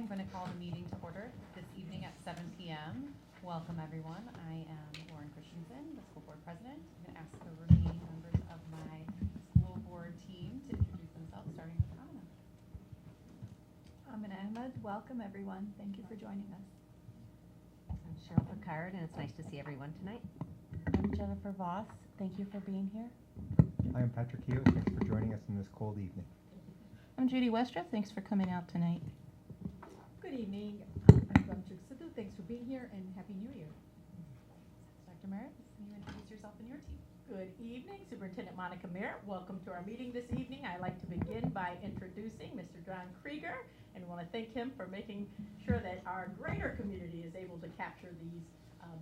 I'm going to call the meeting to order this evening at 7 p.m. Welcome, everyone. I am Lauren Christensen, the school board president. I'm going to ask the remaining members of my school board team to introduce themselves, starting with Anna. Amin Ahmed, welcome, everyone. Thank you for joining us. I'm Cheryl Picard, and it's nice to see everyone tonight. I'm Jennifer Voss. Thank you for being here. I am Patrick Hughes. Thanks for joining us on this cold evening. I'm Judy Westrup. Thanks for coming out tonight. Good evening. I'm Ramchuk Sidhu. Thanks for being here and Happy New Year. Dr. Merritt, can you introduce yourself and your team? Good evening, Superintendent Monica Merritt. Welcome to our meeting this evening. I'd like to begin by introducing Mr. John Krieger and want to thank him for making sure that our greater community is able to capture these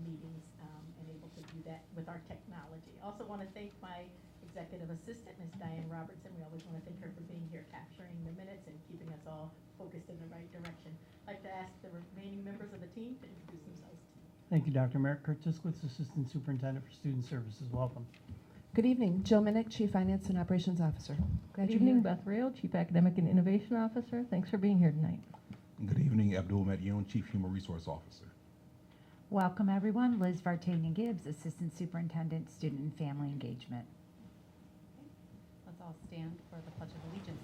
meetings and able to do that with our technology. Also want to thank my executive assistant, Ms. Diane Robertson. We always want to thank her for being here, capturing the minutes and keeping us all focused in the right direction. I'd like to ask the remaining members of the team to introduce themselves. Thank you, Dr. Merritt. Kurt Tiskwitz, Assistant Superintendent for Student Services. Welcome. Good evening. Jill Minnick, Chief Finance and Operations Officer. Good evening, Beth Rail, Chief Academic and Innovation Officer. Thanks for being here tonight. Good evening, Abdul Medyoun, Chief Human Resource Officer. Welcome, everyone. Liz Vartanian Gibbs, Assistant Superintendent, Student and Family Engagement. Let's all stand for the Pledge of Allegiance.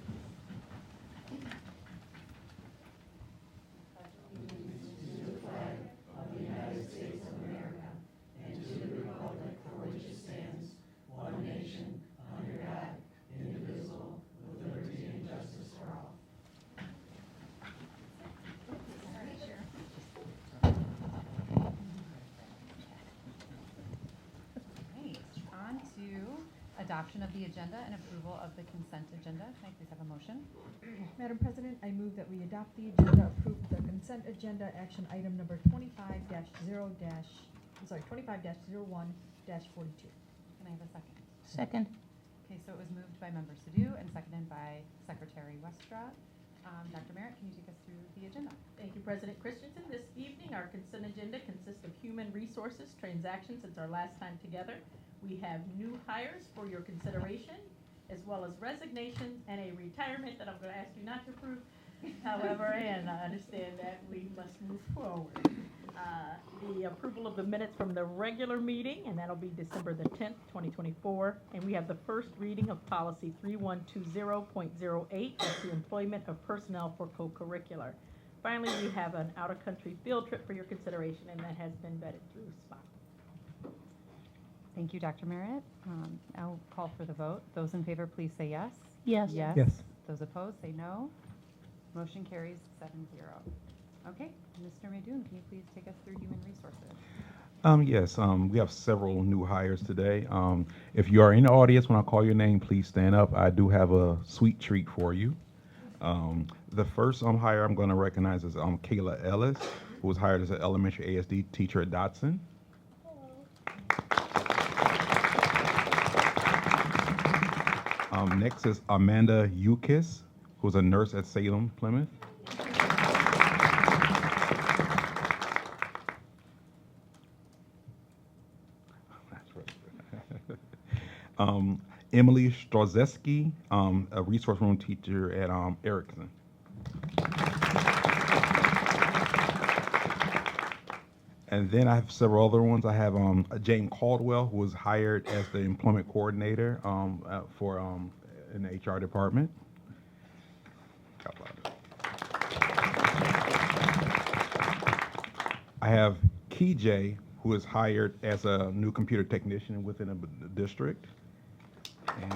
On to adoption of the agenda and approval of the consent agenda. Can I please have a motion? Madam President, I move that we adopt the agenda, approve the consent agenda, action item number 25-01-42. Can I have a second? Second. Okay, so it was moved by Member Sadhu and seconded by Secretary Westra. Dr. Merritt, can you take us through the agenda? Thank you, President Christensen. This evening, our consent agenda consists of human resources transactions since our last time together. We have new hires for your consideration, as well as resignations and a retirement that I'm going to ask you not to approve. However, and I understand that we must move forward. The approval of the minutes from the regular meeting, and that'll be December the 10th, 2024. And we have the first reading of policy 3120.08, that's the employment of personnel for co-curricular. Finally, we have an out-of-country field trip for your consideration, and that has been vetted through SPOT. Thank you, Dr. Merritt. I'll call for the vote. Those in favor, please say yes. Yes. Yes. Yes. Those opposed, say no. Motion carries 7-0. Okay, Mr. Medyoun, can you please take us through human resources? Yes, we have several new hires today. If you are in the audience when I call your name, please stand up. I do have a sweet treat for you. The first hire I'm going to recognize is Kayla Ellis, who was hired as an elementary ASD teacher at Dotson. Next is Amanda Yukis, who's a nurse at Salem, Plymouth. Emily Strozeski, a resource room teacher at Erickson. And then I have several other ones. I have Jane Caldwell, who was hired as the employment coordinator in the HR department. I have KJ, who is hired as a new computer technician within a district. And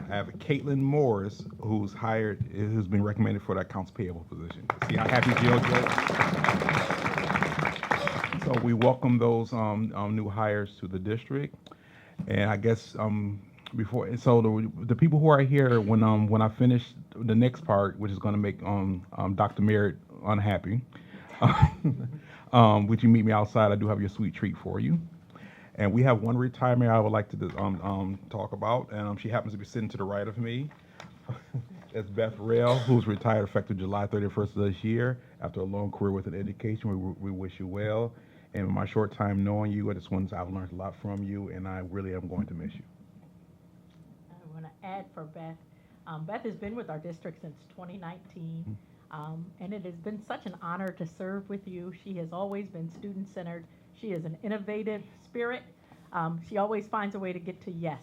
I have Caitlin Morris, who's been recommended for the accounts payable position. See how happy Jill gets? So we welcome those new hires to the district. And I guess the people who are here, when I finish the next part, which is going to make Dr. Merritt unhappy, would you meet me outside? I do have your sweet treat for you. And we have one retirement I would like to talk about, and she happens to be sitting to the right of me. It's Beth Rail, who's retired effective July 31st of this year after a long career within education. We wish you well. And in my short time knowing you, I just want to say I've learned a lot from you, and I really am going to miss you. I want to add for Beth, Beth has been with our district since 2019, and it has been such an honor to serve with you. She has always been student-centered. She is an innovative spirit. She always finds a way to get to yes.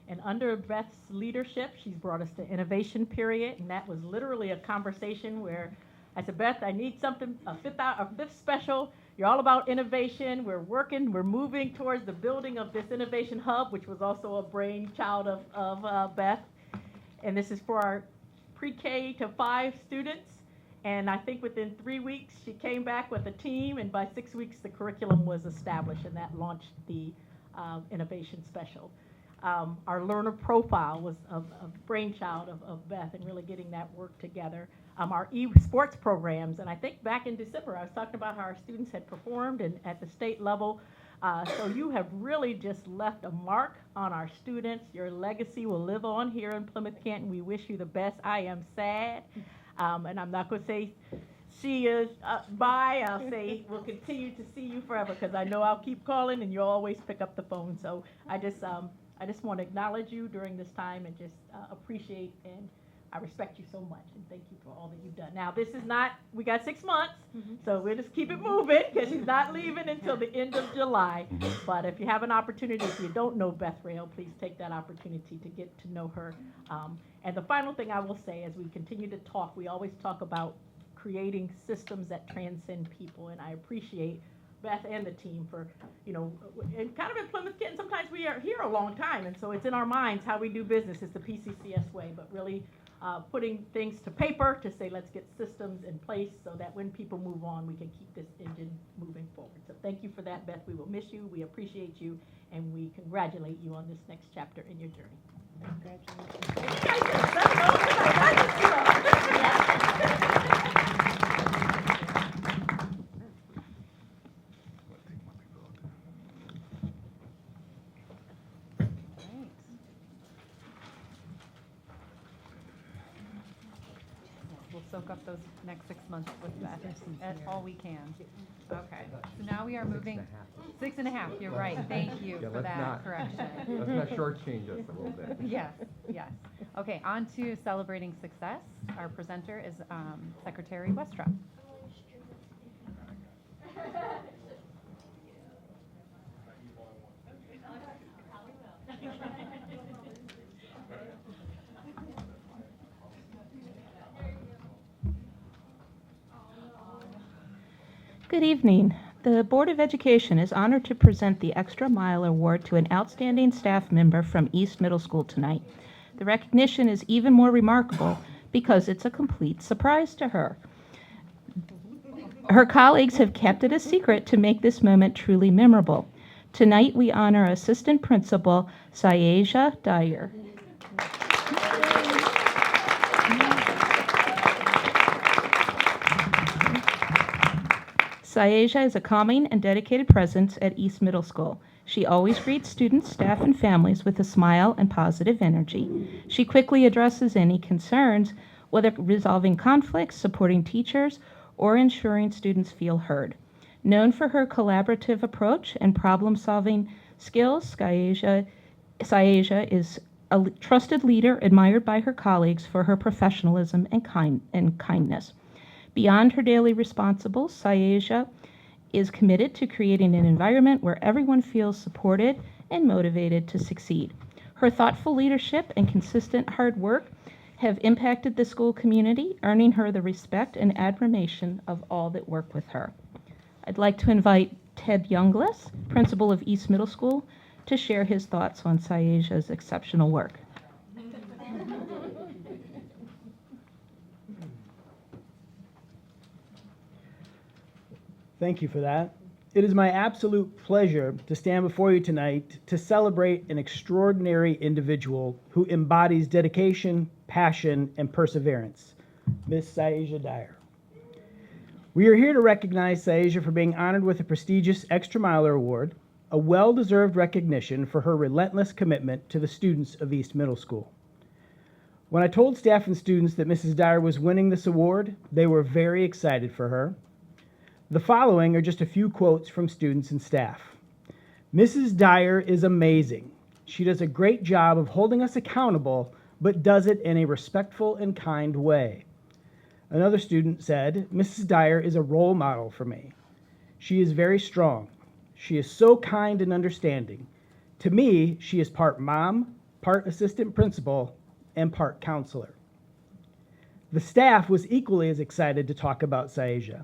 And under Beth's leadership, she's brought us to innovation period, and that was literally a conversation where I said, Beth, I need something, a fifth special. You're all about innovation. We're moving towards the building of this innovation hub, which was also a brainchild of Beth. And this is for our pre-K to 5 students. And I think within 3 weeks, she came back with a team, and by 6 weeks, the curriculum was established, and that launched the innovation special. Our learner profile was a brainchild of Beth and really getting that work together. Our e-sports programs, and I think back in December, I was talking about how our students had performed and at the state level. So you have really just left a mark on our students. Your legacy will live on here in Plymouth-Canton. We wish you the best. I am sad, and I'm not going to say see you bye. I'll say we'll continue to see you forever, because I know I'll keep calling and you'll always pick up the phone. So I just want to acknowledge you during this time and just appreciate, and I respect you so much, and thank you for all that you've done. Now, this is not, we got 6 months, so we'll just keep it moving, because she's not leaving until the end of July. But if you have an opportunity, if you don't know Beth Rail, please take that opportunity to get to know her. And the final thing I will say, as we continue to talk, we always talk about creating systems that transcend people, and I appreciate Beth and the team for, and kind of in Plymouth-Canton, sometimes we are here a long time, and so it's in our minds how we do business. It's the P-CCS way, but really putting things to paper to say, let's get systems in place so that when people move on, we can keep this engine moving forward. So thank you for that, Beth. We will miss you, we appreciate you, and we congratulate you on this next chapter in your journey. We'll soak up those next 6 months with Beth. That's all we can. Okay, so now we are moving, 6.5, you're right, thank you Yeah, for that correction. Let's not shortchange us a little bit. Yes, yes. Okay, on to celebrating success. Our presenter is Secretary Westra. Good evening. The Board of Education is honored to present the Extra Mile Award to an outstanding staff member from East Middle School tonight. The recognition is even more remarkable because it's a complete surprise to her. Her colleagues have kept it a secret to make this moment truly memorable. Tonight we honor Assistant Principal Sayeja Dyer. Sayeja is a calming and dedicated presence at East Middle School. She always greets students, staff, and families with a smile and positive energy. She quickly addresses any concerns, whether resolving conflicts, supporting teachers, or ensuring students feel heard. Known for her collaborative approach and problem-solving skills, Sayeja is a trusted leader admired by her colleagues for her professionalism and kindness. Beyond her daily responsibilities, Sayeja is committed to creating an environment where everyone feels supported and motivated to succeed. Her thoughtful leadership and consistent hard work have impacted the school community, earning her the respect and admiration of all that work with her. I'd like to invite Ted Youngless, principal of East Middle School, to share his thoughts on Sayeja's exceptional work. Thank you for that. It is my absolute pleasure to stand before you tonight to celebrate an extraordinary individual who embodies dedication, passion, and perseverance, Miss Sayeja Dyer. We are here to recognize Sayeja for being honored with a prestigious Extra Miler Award, a well-deserved recognition for her relentless commitment to the students of East Middle School. When I told staff and students that Mrs. Dyer was winning this award, they were very excited for her. The following are just a few quotes from students and staff. Mrs. Dyer is amazing. She does a great job of holding us accountable but does it in a respectful and kind way. Another student said, Mrs. Dyer is a role model for me. She is very strong. She is so kind and understanding. To me, she is part mom, part assistant principal, and part counselor. The staff was equally as excited to talk about Saeja.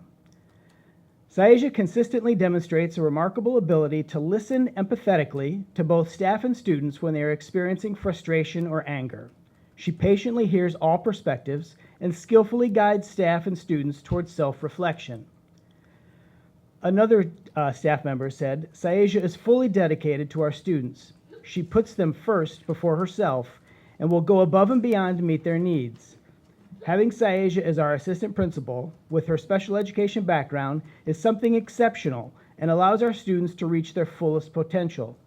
Saeja consistently demonstrates a remarkable ability to listen empathetically to both staff and students when they are experiencing frustration or anger. She patiently hears all perspectives and skillfully guides staff and students towards self-reflection. Another staff member said, Saeja is fully dedicated to our students. She puts them first before herself and will go above and beyond to meet their needs. Having Saeja as our assistant principal, with her special education background, is something exceptional and allows our students to reach their fullest potential.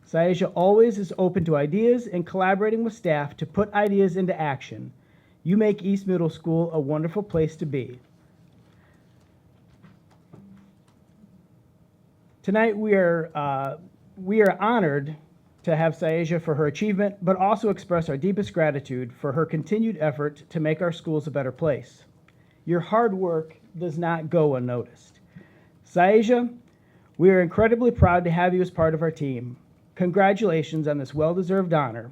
Saeja always is open to ideas and collaborating with staff to put ideas into action. You make East Middle School a wonderful place to be. Tonight we are honored to have Saeja for her achievement, but also express our deepest gratitude for her continued effort to make our schools a better place. Your hard work does not go unnoticed. Saeja, we are incredibly proud to have you as part of our team. Congratulations on this well-deserved honor.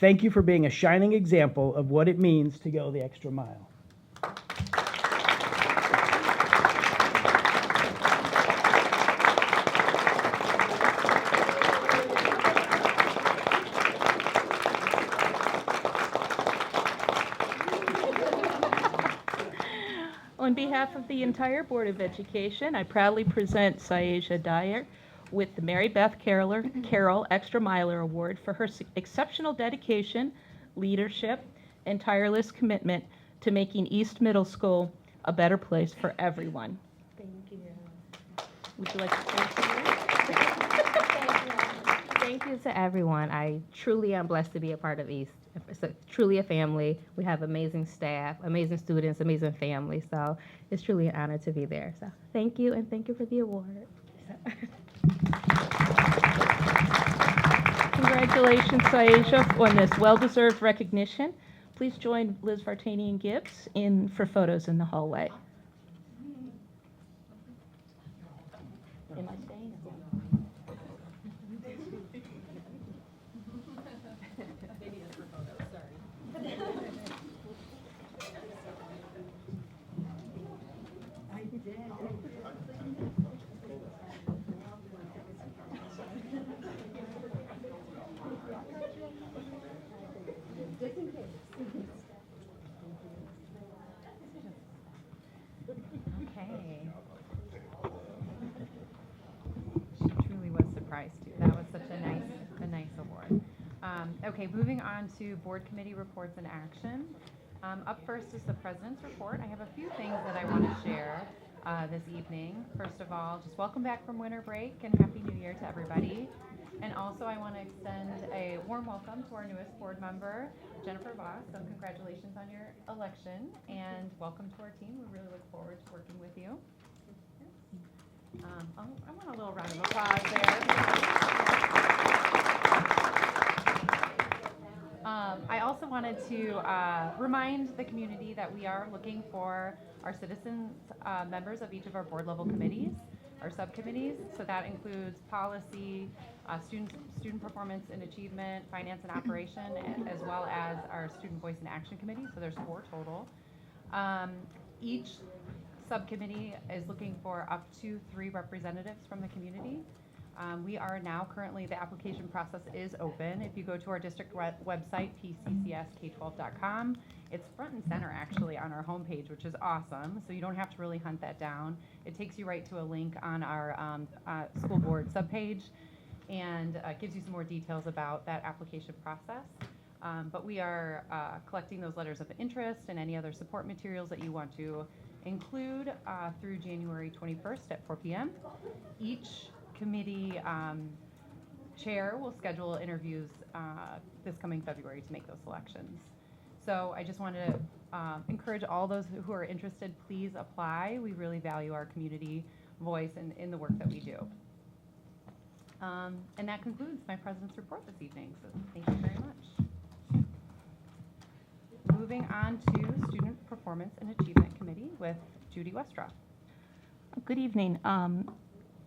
Thank you for being a shining example of what it means to go the extra mile. On behalf of the entire Board of Education, I proudly present Saeja Dyer with the Mary Beth Carroll Extra Miler Award for her exceptional dedication, leadership, and tireless commitment to making East Middle School a better place for everyone. Thank you. Would you like to say Thank you to everyone. I truly am blessed to be a part of East. It's truly a family. We have amazing staff, amazing students, amazing families. So it's truly an honor to be there. So thank you, and thank you for the award. Congratulations, Saeja, on this well-deserved recognition. Please join Liz Vartanian Gibbs for photos in the hallway. Am I staying? Okay. She truly was surprised too. That was such a nice award. Okay, moving on to board committee reports and action. Up first is the president's report. I have a few things that I want to share this evening. First of all, just welcome back from winter break and Happy New Year to everybody. And also I want to extend a warm welcome to our newest board member, Jennifer Voss. So congratulations on your election and welcome to our team. We really look forward to working with you. I want a little round of applause there. I also wanted to remind the community that we are looking for our citizens, members of each of our board level committees, our subcommittees. So that includes policy, student performance and achievement, finance and operation, as well as our student voice and action committee. So there's 4 total. Each subcommittee is looking for up to 3 representatives from the community. We are now currently, the application process is open. If you go to our district website, P-CCS-K12.com, it's front and center actually on our homepage, which is awesome. So you don't have to really hunt that down. It takes you right to a link on our school board subpage and gives you some more details about that application process. But we are collecting those letters of interest and any other support materials that you want to include through January 21st at 4 p.m. Each committee chair will schedule interviews this coming February to make those selections. So I just wanted to encourage all those who are interested, please apply. We really value our community voice in the work that we do. And that concludes my president's report this evening, so thank you very much. moving on to Student Performance and Achievement Committee with Judy Westroff. Good evening.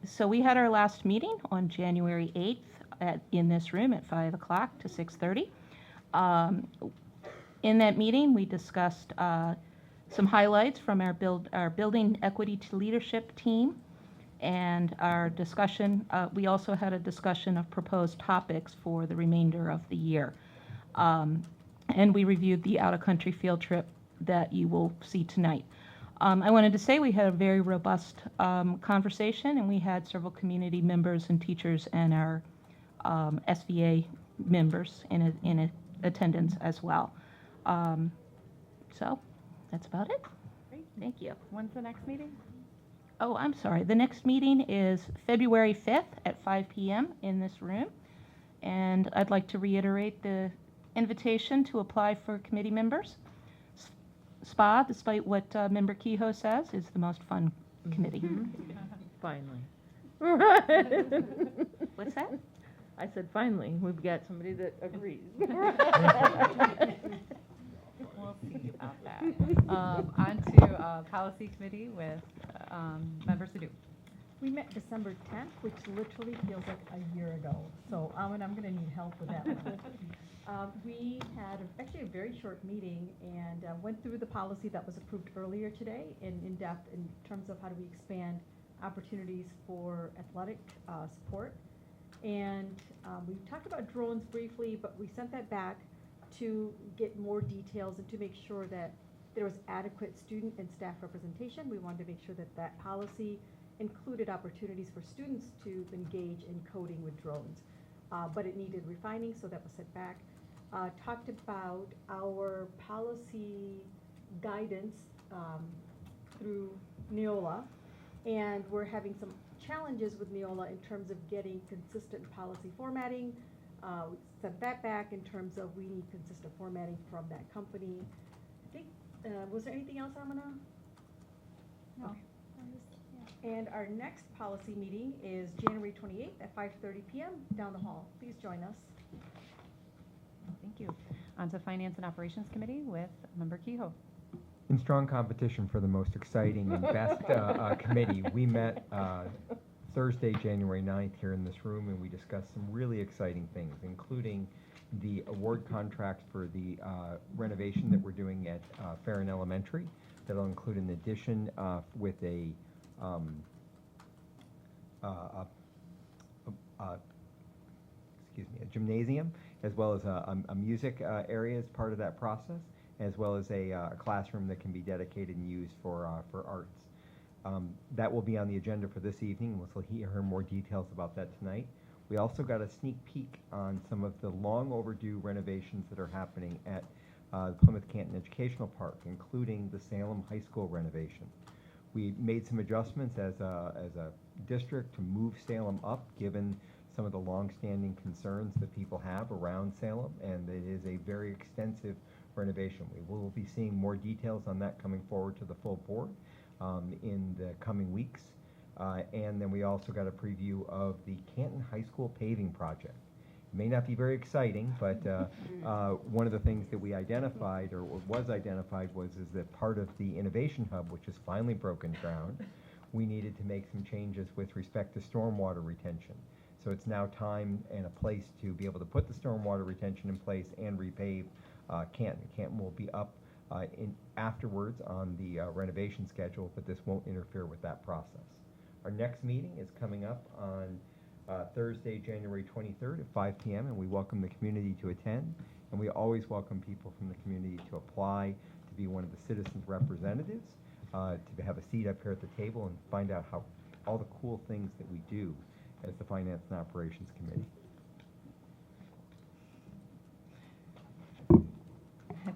So we had our last meeting on January 8th in this room at 5 o'clock to 6:30. In that meeting, we discussed some highlights from our Building Equity to Leadership team, and our discussion, we also had a discussion of proposed topics for the remainder of the year. And we reviewed the out-of-country field trip that you will see tonight. I wanted to say we had a very robust conversation, and we had several community members and teachers and our SVA members in attendance as well. So that's about it. Great. Thank you. When's the next meeting? Oh, I'm sorry. The next meeting is February 5th at 5 p.m. in this room. And I'd like to reiterate the invitation to apply for committee members. SPA, despite what Member Kehoe says, is the most fun committee. Finally. What's that? I said, finally, we've got somebody that agrees. We'll see about that. On to Policy Committee with Member Sadoo. We met December 10th, which literally feels like a year ago. So I'm going to need help with that one. We had actually a very short meeting and went through the policy that was approved earlier today in depth in terms of how do we expand opportunities for athletic support. And we talked about drones briefly, but we sent that back to get more details and to make sure that there was adequate student and staff representation. We wanted to make sure that that policy included opportunities for students to engage in coding with drones. But it needed refining, so that was sent back. Talked about our policy guidance through Neola, and we're having some challenges with Neola in terms of getting consistent policy formatting. We sent that back in terms of we need consistent formatting from that company. I think, was there anything else, Amina? No. Okay. And our next policy meeting is January 28th at 5:30 p.m. down the hall. Please join us. Thank you. On to Finance and Operations Committee with Member Kehoe. In strong competition for the most exciting and best committee, we met Thursday, January 9th here in this room, and we discussed some really exciting things, including the award contract for the renovation that we're doing at Farron Elementary. That'll include an addition with a gymnasium, as well as a music area as part of that process, as well as a classroom that can be dedicated and used for arts. That will be on the agenda for this evening. We'll hear more details about that tonight. We also got a sneak peek on some of the long overdue renovations that are happening at the Plymouth Canton Educational Park, including the Salem High School renovation. We made some adjustments as a district to move Salem up, given some of the long-standing concerns that people have around Salem, and it is a very extensive renovation. We will be seeing more details on that coming forward to the full board in the coming weeks. And then we also got a preview of the Canton High School paving project. It may not be very exciting, but one of the things that we identified, or was identified, is that part of the Innovation Hub, which has finally broken ground, we needed to make some changes with respect to stormwater retention. So it's now time and a place to be able to put the stormwater retention in place and repave Canton. Canton will be up afterwards on the renovation schedule, but this won't interfere with that process. Our next meeting is coming up on Thursday, January 23rd at 5 p.m., and we welcome the community to attend. And we always welcome people from the community to apply to be one of the citizens' representatives, to have a seat up here at the table and find out how all the cool things that we do as the Finance and Operations Committee.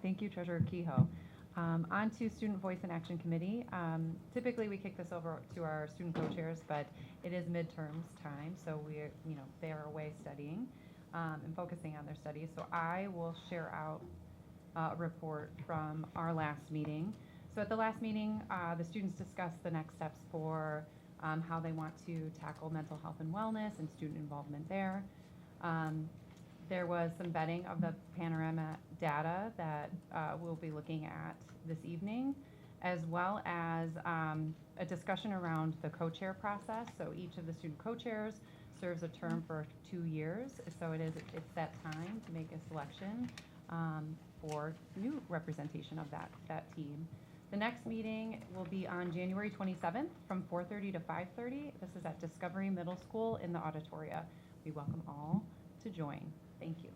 Thank you, Treasurer Kehoe. On to Student Voice and Action Committee. Typically, we kick this over to our student co-chairs, but it is midterms time, so they are away studying and focusing on their studies. So I will share out a report from our last meeting. So at the last meeting, the students discussed the next steps for how they want to tackle mental health and wellness and student involvement there. There was some vetting of the panorama data that we'll be looking at this evening, as well as a discussion around the co-chair process. So each of the student co-chairs serves a term for 2 years. So it's that time to make a selection for new representation of that team. The next meeting will be on January 27th from 4:30 to 5:30. This is at Discovery Middle School in the auditoria. We welcome all to join. Thank you.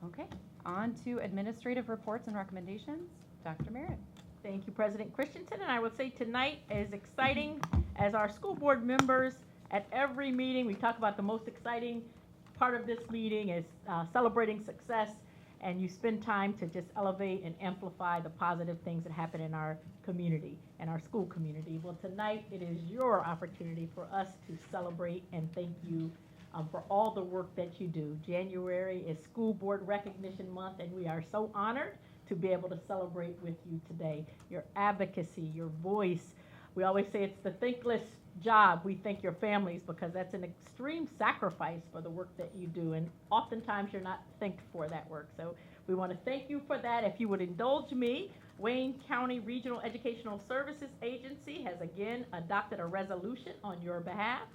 Okay, on to administrative reports and recommendations. Dr. Merritt. Thank you, President Christensen. And I would say tonight is exciting as our school board members at every meeting, we talk about the most exciting part of this meeting is celebrating success, and you spend time to just elevate and amplify the positive things that happen in our community and our school community. Well, tonight it is your opportunity for us to celebrate and thank you for all the work that you do. January is School Board Recognition Month, and we are so honored to be able to celebrate with you today. Your advocacy, your voice. We always say it's the thankless job. We thank your families because that's an extreme sacrifice for the work that you do, and oftentimes you're not thanked for that work. So we want to thank you for that. If you would indulge me, Wayne County Regional Educational Services Agency has again adopted a resolution on your behalf,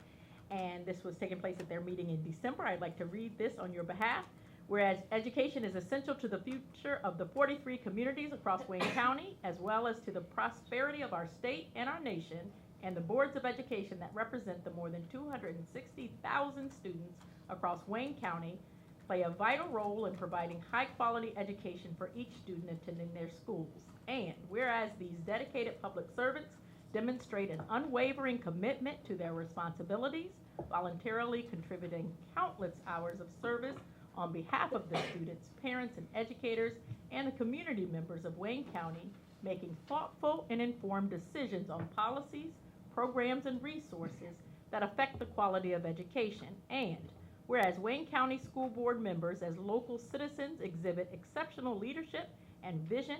and this was taking place at their meeting in December. I'd like to read this on your behalf. Whereas education is essential to the future of the 43 communities across Wayne County, as well as to the prosperity of our state and our nation, and the boards of education that represent the more than 260,000 students across Wayne County play a vital role in providing high-quality education for each student attending their schools. And whereas these dedicated public servants demonstrate an unwavering commitment to their responsibilities, voluntarily contributing countless hours of service on behalf of the students, parents, and educators, and the community members of Wayne County, making thoughtful and informed decisions on policies, programs, and resources that affect the quality of education. And whereas Wayne County School Board members as local citizens exhibit exceptional leadership and vision,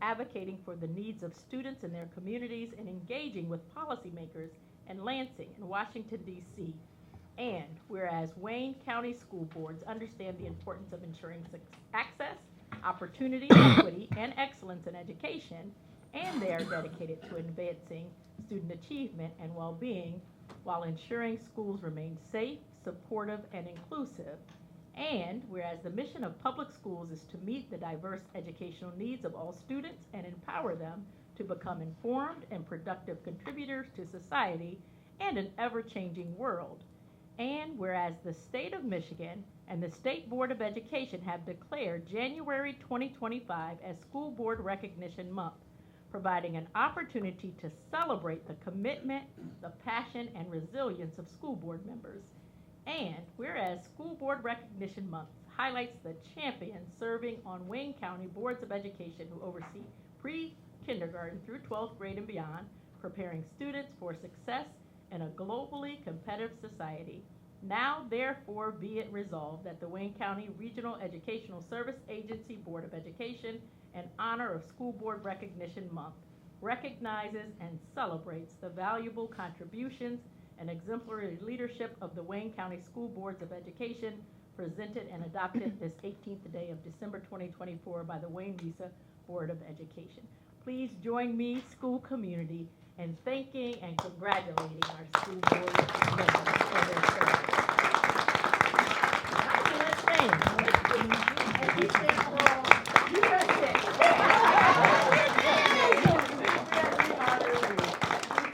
advocating for the needs of students in their communities and engaging with policymakers in Lansing and Washington, D.C., and whereas Wayne County School Boards understand the importance of ensuring access, opportunity, equity, and excellence in education, and they are dedicated to advancing student achievement and well-being while ensuring schools remain safe, supportive, and inclusive. And whereas the mission of public schools is to meet the diverse educational needs of all students and empower them to become informed and productive contributors to society and an ever-changing world. And whereas the state of Michigan and the State Board of Education have declared January 2025 as School Board Recognition Month, providing an opportunity to celebrate the commitment, the passion, and resilience of school board members. And whereas School Board Recognition Month highlights the champions serving on Wayne County Boards of Education who oversee pre-kindergarten through 12th grade and beyond, preparing students for success in a globally competitive society. Now, therefore, be it resolved that the Wayne County Regional Educational Service Agency Board of Education, in honor of School Board Recognition Month, recognizes and celebrates the valuable contributions and exemplary leadership of the Wayne County School Boards of Education presented and adopted this 18th day of December 2024 by the Wayne Visa Board of Education. Please join me, school community, in thanking and congratulating our school board members for their service. Now let's sing. And we stand for USA.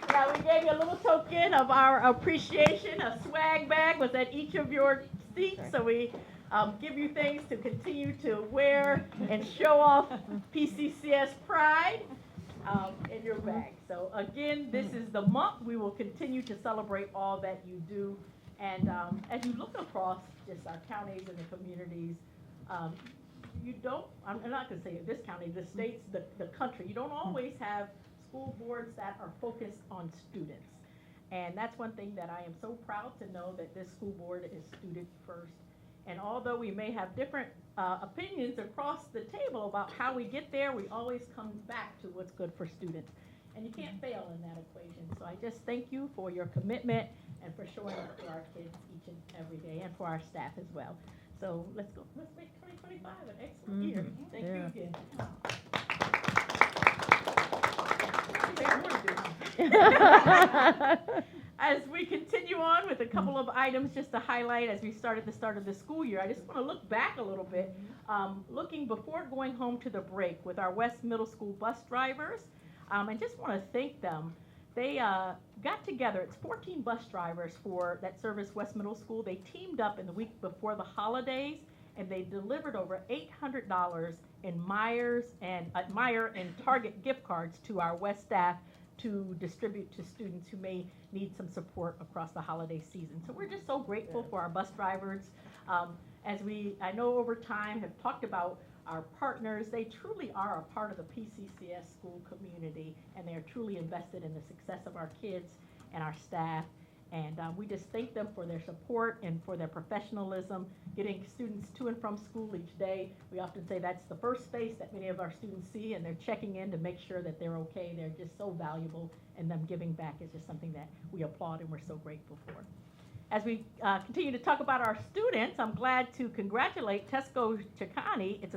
Now we gave you a little token of our appreciation. A swag bag was at each of your seats, so we give you things to continue to wear and show off P-CCS pride in your bag. So again, this is the month. We will continue to celebrate all that you do. And as you look across just our counties and the communities, you don't, I'm not going to say this county, the states, the country, you don't always have school boards that are focused on students. And that's one thing that I am so proud to know, that this school board is student first. And although we may have different opinions across the table about how we get there, we always come back to what's good for students. And you can't fail in that equation. So I just thank you for your commitment and for showing up for our kids each and every day, and for our staff as well. So let's make 2025 an excellent year. Thank you again. As we continue on with a couple of items just to highlight as we start at the start of the school year, I just want to look back a little bit, looking before going home to the break with our West Middle School bus drivers, and just want to thank them. They got together, it's 14 bus drivers that service West Middle School. They teamed up in the week before the holidays, and they delivered over $800 in Meijer and Target gift cards to our West staff to distribute to students who may need some support across the holiday season. So we're just so grateful for our bus drivers. I know over time have talked about our partners, they truly are a part of the P-CCS school community, and they are truly invested in the success of our kids and our staff. And we just thank them for their support and for their professionalism, getting students to and from school each day. We often say that's the first face that many of our students see, and they're checking in to make sure that they're okay. They're just so valuable, and them giving back is just something that we applaud and we're so grateful for. As we continue to talk about our students, I'm glad to congratulate Tesco Chicani. He's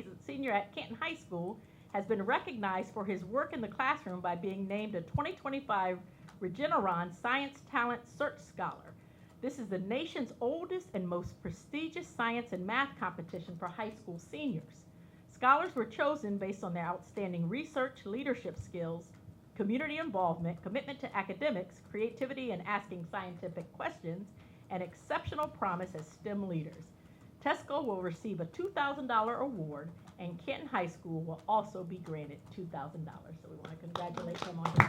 a senior at Canton High School, has been recognized for his work in the classroom by being named a 2025 Regeneron Science Talent Search Scholar. This is the nation's oldest and most prestigious science and math competition for high school seniors. Scholars were chosen based on their outstanding research, leadership skills, community involvement, commitment to academics, creativity in asking scientific questions, and exceptional promise as STEM leaders. Tesco will receive a $2,000 award, and Canton High School will also be granted $2,000. So we want to congratulate them on this.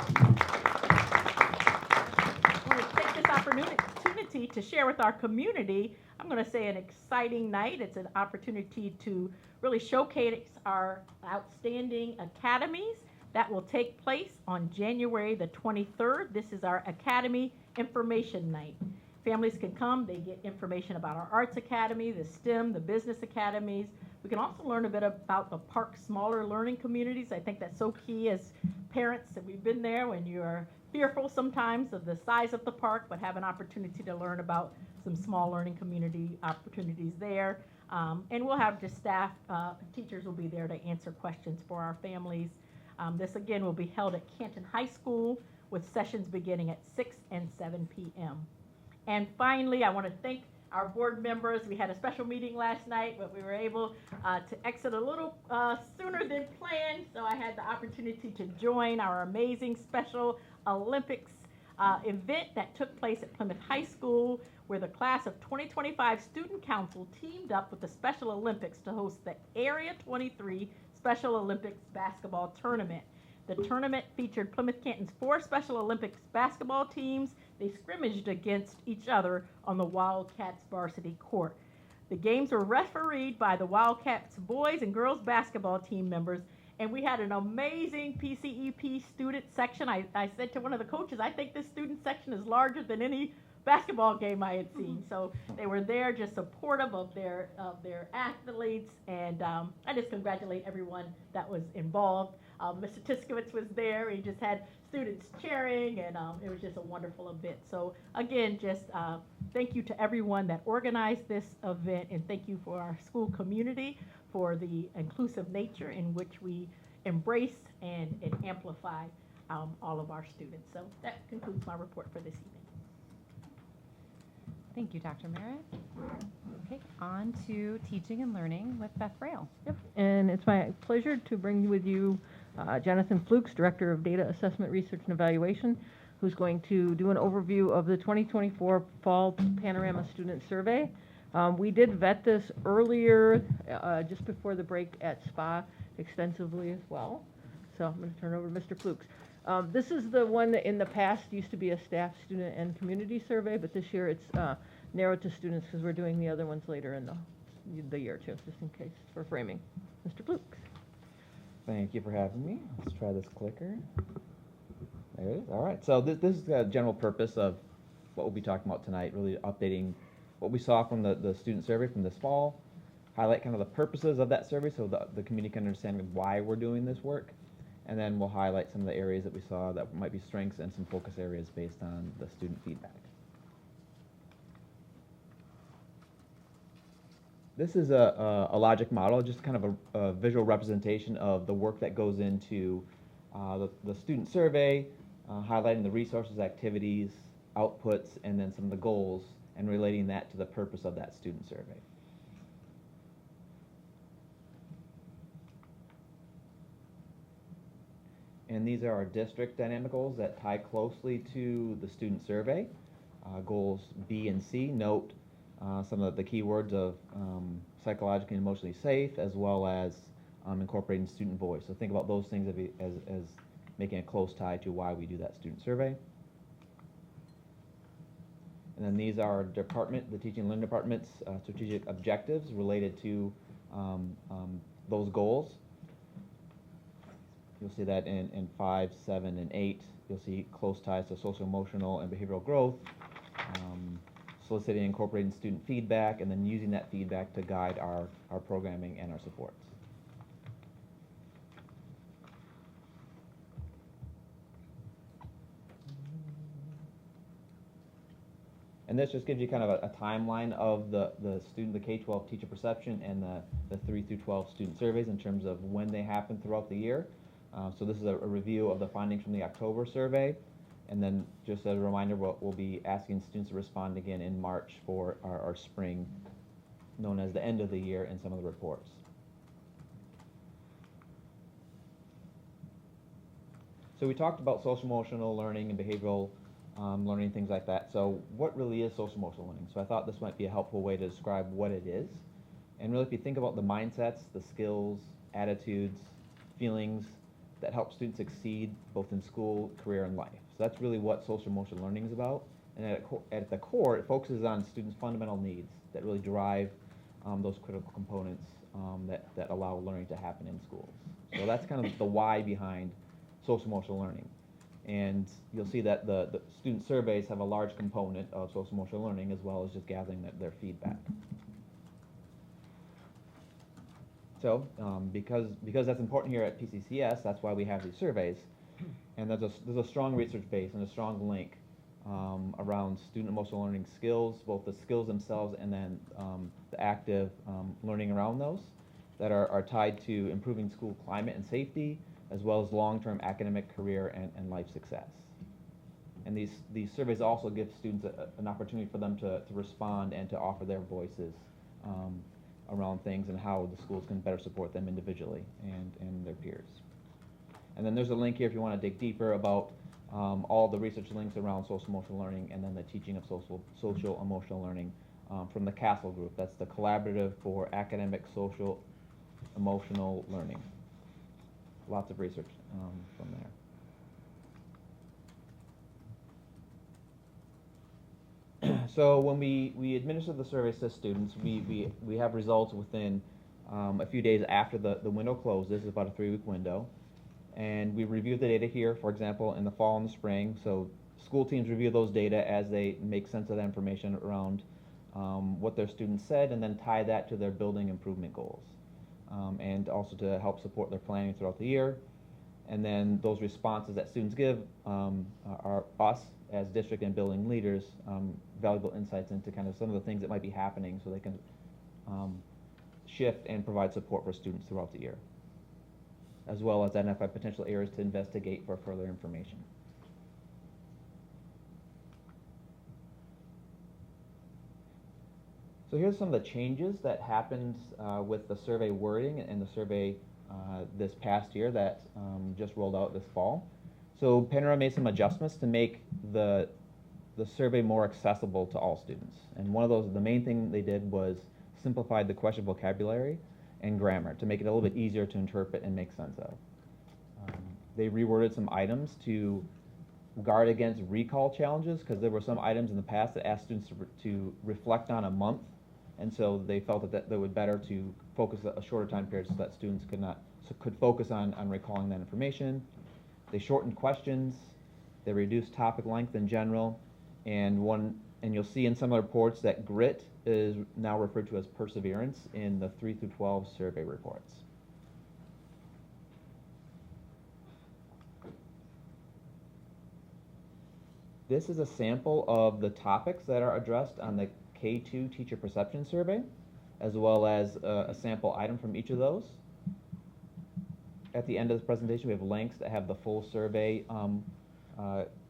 I want to take this opportunity to share with our community, I'm going to say an exciting night. It's an opportunity to really showcase our outstanding academies. That will take place on January the 23rd. This is our Academy Information Night. Families can come, they get information about our Arts Academy, the STEM, the Business Academies. We can also learn a bit about the park's smaller learning communities. I think that's so key as parents, and we've been there when you are fearful sometimes of the size of the park, but have an opportunity to learn about some small learning community opportunities there. And we'll have just staff, teachers will be there to answer questions for our families. This again will be held at Canton High School with sessions beginning at 6 and 7 p.m. And finally, I want to thank our board members. We had a special meeting last night, but we were able to exit a little sooner than planned, so I had the opportunity to join our amazing Special Olympics event that took place at Plymouth High School, where the class of 2025 Student Council teamed up with the Special Olympics to host the Area 23 Special Olympics basketball tournament. The tournament featured Plymouth Canton's 4 Special Olympics basketball teams. They scrimmaged against each other on the Wildcats varsity court. The games were refereed by the Wildcats boys and girls basketball team members, and we had an amazing PCEP student section. I said to one of the coaches, I think this student section is larger than any basketball game I had seen. So they were there just supportive of their athletes, and I just congratulate everyone that was involved. Mr. Tiskowitz was there. He just had students cheering, and it was just a wonderful event. So again, just thank you to everyone that organized this event, and thank you for our school community for the inclusive nature in which we embrace and amplify all of our students. So that concludes my report for this evening. Thank you, Dr. Merritt. Okay, on to teaching and learning with Beth Frail. Yep, and it's my pleasure to bring with you Jonathan Flukes, Director of Data Assessment Research and Evaluation, who's going to do an overview of the 2024 Fall Panorama Student Survey. We did vet this earlier, just before the break at SPA extensively as well. So I'm going to turn it over to Mr. Flukes. This is the one that in the past used to be a staff, student, and community survey, but this year it's narrowed to students because we're doing the other ones later in the year too, just in case for framing. Mr. Flukes. Thank you for having me. Let's try this clicker. There it is. All right. So this is the general purpose of what we'll be talking about tonight, really updating what we saw from the student survey from this fall, highlight kind of the purposes of that survey so the community can understand why we're doing this work. And then we'll highlight some of the areas that we saw that might be strengths and some focus areas based on the student feedback. This is a logic model, just kind of a visual representation of the work that goes into the student survey, highlighting the resources, activities, outputs, and then some of the goals, and relating that to the purpose of that student survey. And these are our district dynamic goals that tie closely to the student survey. Goals B and C note some of the keywords of psychologically and emotionally safe, as well as incorporating student voice. So think about those things as making a close tie to why we do that student survey. And then these are the teaching and learning department's strategic objectives related to those goals. You'll see that in 5, 7, and 8. You'll see close ties to social, emotional, and behavioral growth, soliciting and incorporating student feedback, and then using that feedback to guide our programming and our supports. And this just gives you kind of a timeline of the K-12 teacher perception and the 3 through 12 student surveys in terms of when they happen throughout the year. So this is a review of the findings from the October survey. And then just as a reminder, we'll be asking students to respond again in March for our spring, known as the end of the year, in some of the reports. So we talked about social emotional learning and behavioral learning, things like that. So what really is social emotional learning? So I thought this might be a helpful way to describe what it is. And really, if you think about the mindsets, the skills, attitudes, feelings that help students succeed both in school, career, and life. So that's really what social emotional learning is about. And at the core, it focuses on students' fundamental needs that really drive those critical components that allow learning to happen in schools. So that's kind of the why behind social emotional learning. And you'll see that the student surveys have a large component of social emotional learning, as well as just gathering their feedback. So because that's important here at P-CCS, that's why we have these surveys. And there's a strong research base and a strong link around student emotional learning skills, both the skills themselves and then the active learning around those that are tied to improving school climate and safety, as well as long-term academic, career, and life success. And these surveys also give students an opportunity for them to respond and to offer their voices around things and how the schools can better support them individually and their peers. And then there's a link here if you want to dig deeper about all the research links around social emotional learning, and then the teaching of social emotional learning from the CASTLE group. That's the Collaborative for Academic Social Emotional Learning. Lots of research from there. So when we administer the surveys to students, we have results within a few days after the window closes. This is about a 3-week window. And we review the data here, for example, in the fall and the spring. So school teams review those data as they make sense of that information around what their students said, and then tie that to their building improvement goals. And also to help support their planning throughout the year. And then those responses that students give are us, as district and building leaders, valuable insights into kind of some of the things that might be happening so they can shift and provide support for students throughout the year, as well as identify potential areas to investigate for further information. So here's some of the changes that happened with the survey wording and the survey this past year that just rolled out this fall. So Panorama made some adjustments to make the survey more accessible to all students. And one of those, the main thing they did was simplified the question vocabulary and grammar to make it a little bit easier to interpret and make sense of. They reworded some items to guard against recall challenges, because there were some items in the past that asked students to reflect on a month, and so they felt that it would better to focus a shorter time period so that students could focus on recalling that information. They shortened questions, they reduced topic length in general, and you'll see in some of the reports that grit is now referred to as perseverance in the 3 through 12 survey reports. This is a sample of the topics that are addressed on the K2 Teacher Perception Survey. as well as a sample item from each of those. At the end of this presentation, we have links that have the full survey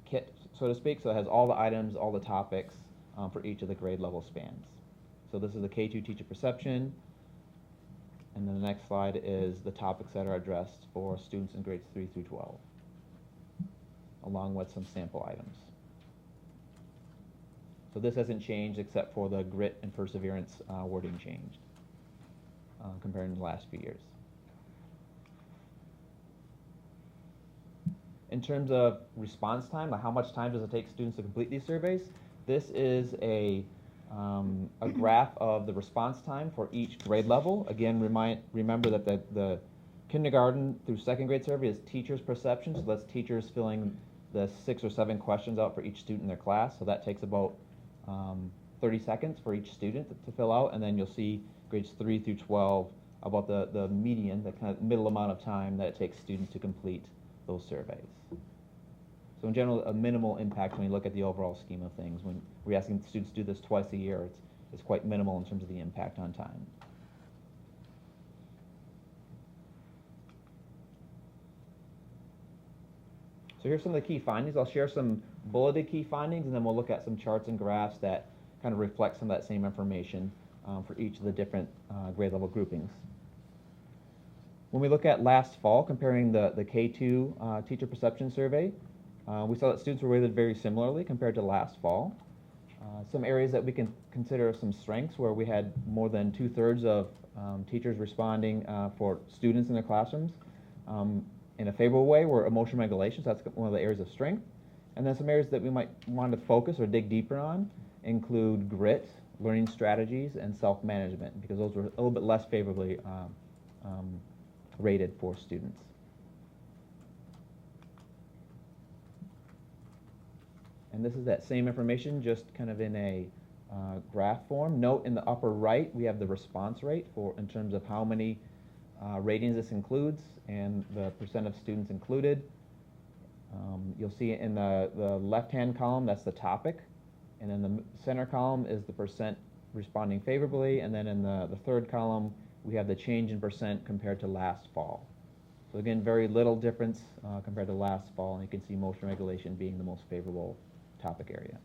kit, so to speak. So it has all the items, all the topics for each of the grade level spans. So this is the K2 teacher perception. And then the next slide is the topics that are addressed for students in grades 3 through 12, along with some sample items. So this hasn't changed except for the grit and perseverance wording changed compared to the last few years. In terms of response time, like how much time does it take students to complete these surveys, this is a graph of the response time for each grade level. Again, remember that the kindergarten through second grade survey is teachers' perception, so that's teachers filling the 6 or 7 questions out for each student in their class. So that takes about 30 seconds for each student to fill out, and then you'll see grades 3 through 12 about the median, the kind of middle amount of time that it takes students to complete those surveys. So in general, a minimal impact when you look at the overall scheme of things. When we're asking students to do this twice a year, it's quite minimal in terms of the impact on time. So here's some of the key findings. I'll share some bulleted key findings, and then we'll look at some charts and graphs that kind of reflect some of that same information for each of the different grade level groupings. When we look at last fall, comparing the K2 teacher perception survey, we saw that students were rated very similarly compared to last fall. Some areas that we can consider some strengths where we had more than 2/3 of teachers responding for students in their classrooms in a favorable way were emotional regulation, so that's one of the areas of strength. And then some areas that we might want to focus or dig deeper on include grit, learning strategies, and self-management, because those were a little bit less favorably rated for students. And this is that same information, just kind of in a graph form. Note in the upper right, we have the response rate in terms of how many ratings this includes and the percent of students included. You'll see in the left-hand column, that's the topic. And in the center column is the percent responding favorably. And then in the third column, we have the change in percent compared to last fall. So again, very little difference compared to last fall. And you can see motion regulation being the most favorable topic area.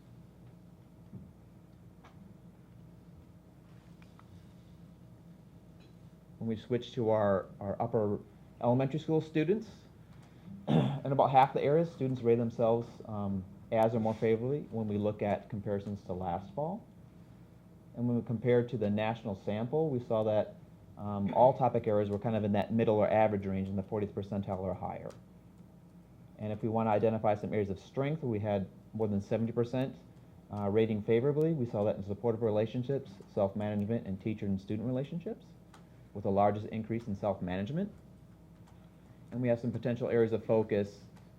When we switch to our upper elementary school students, in about half the areas, students rate themselves as or more favorably when we look at comparisons to last fall. And when we compare to the national sample, we saw that all topic areas were kind of in that middle or average range in the 40th percentile or higher. And if we want to identify some areas of strength, we had more than 70% rating favorably. We saw that in supportive relationships, self-management, and teacher and student relationships, with the largest increase in self-management. And we have some potential areas of focus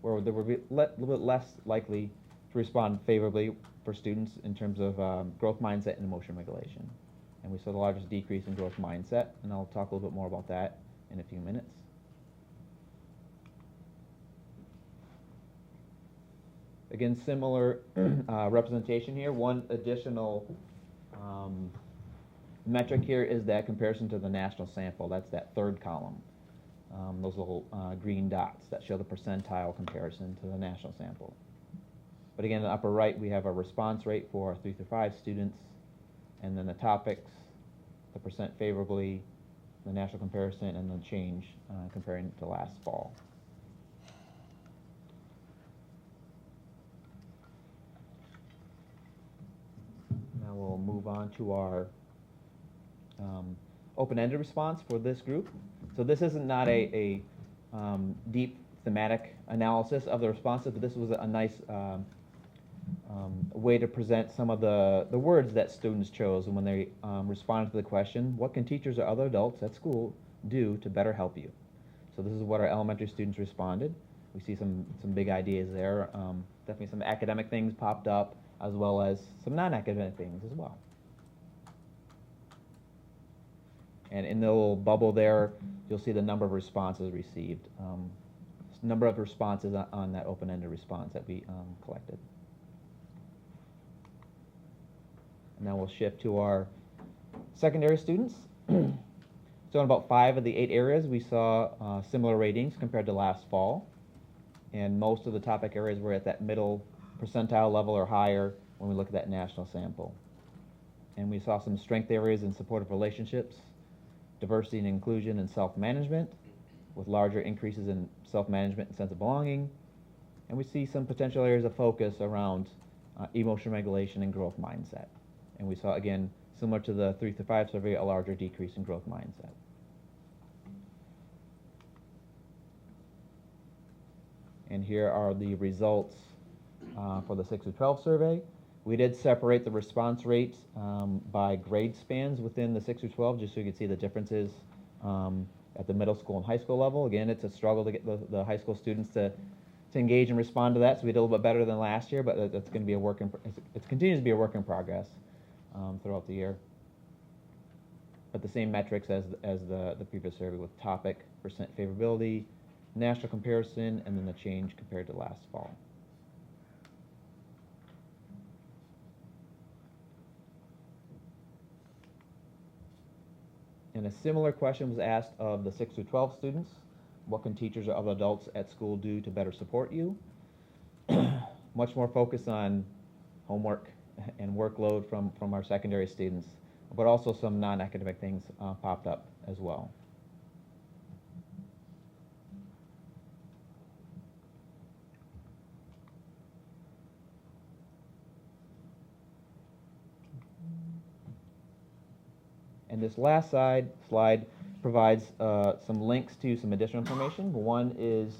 where they were a little bit less likely to respond favorably for students in terms of growth mindset and emotion regulation. And we saw the largest decrease in growth mindset, and I'll talk a little bit more about that in a few minutes. Again, similar representation here. One additional metric here is that comparison to the national sample. That's that third column. Those little green dots that show the percentile comparison to the national sample. But again, in the upper right, we have a response rate for our 3 through 5 students, and then the topics, the percent favorably, the national comparison, and the change comparing to last fall. Now we'll move on to our open-ended response for this group. So this isn't not a deep thematic analysis of the responses, but this was a nice way to present some of the words that students chose when they responded to the question, what can teachers or other adults at school do to better help you? So this is what our elementary students responded. We see some big ideas there. Definitely some academic things popped up, as well as some non-academic things as well. And in the little bubble there, you'll see the number of responses received. Number of responses on that open-ended response that we collected. And now we'll shift to our Secondary students, so in about 5 of the 8 areas, we saw similar ratings compared to last fall. And most of the topic areas were at that middle percentile level or higher when we look at that national sample. And we saw some strength areas in supportive relationships, diversity and inclusion, and self-management, with larger increases in self-management and sense of belonging. And we see some potential areas of focus around emotion regulation and growth mindset. And we saw, again, similar to the 3 through 5 survey, a larger decrease in growth mindset. And here are the results for the 6 through 12 survey. We did separate the response rates by grade spans within the 6 through 12, just so you can see the differences at the middle school and high school level. Again, it's a struggle to get the high school students to engage and respond to that, so we did a little bit better than last year, but it's going to be it continues to be a work in progress throughout the year. But the same metrics as the previous survey, with topic, percent favorability, national comparison, and then the change compared to last fall. And a similar question was asked of the 6 through 12 students. What can teachers or other adults at school do to better support you? Much more focus on homework and workload from our secondary students, but also some non-academic things popped up as well. And this last slide provides some links to some additional information. One is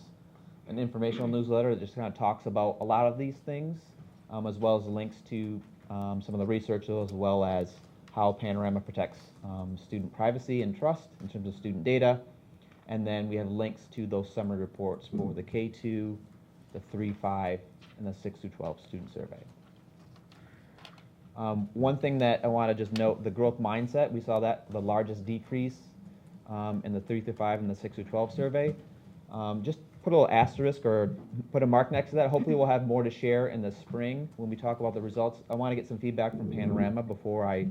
an informational newsletter that just kind of talks about a lot of these things, as well as links to some of the research, as well as how Panorama protects student privacy and trust in terms of student data. And then we have links to those summary reports for the K2, the 3-5, and the 6 through 12 student survey. One thing that I want to just note, the growth mindset, we saw that the largest decrease in the 3 through 5 and the 6 through 12 survey. Just put a little asterisk or put a mark next to that. Hopefully we'll have more to share in the spring when we talk about the results. I want to get some feedback from Panorama before I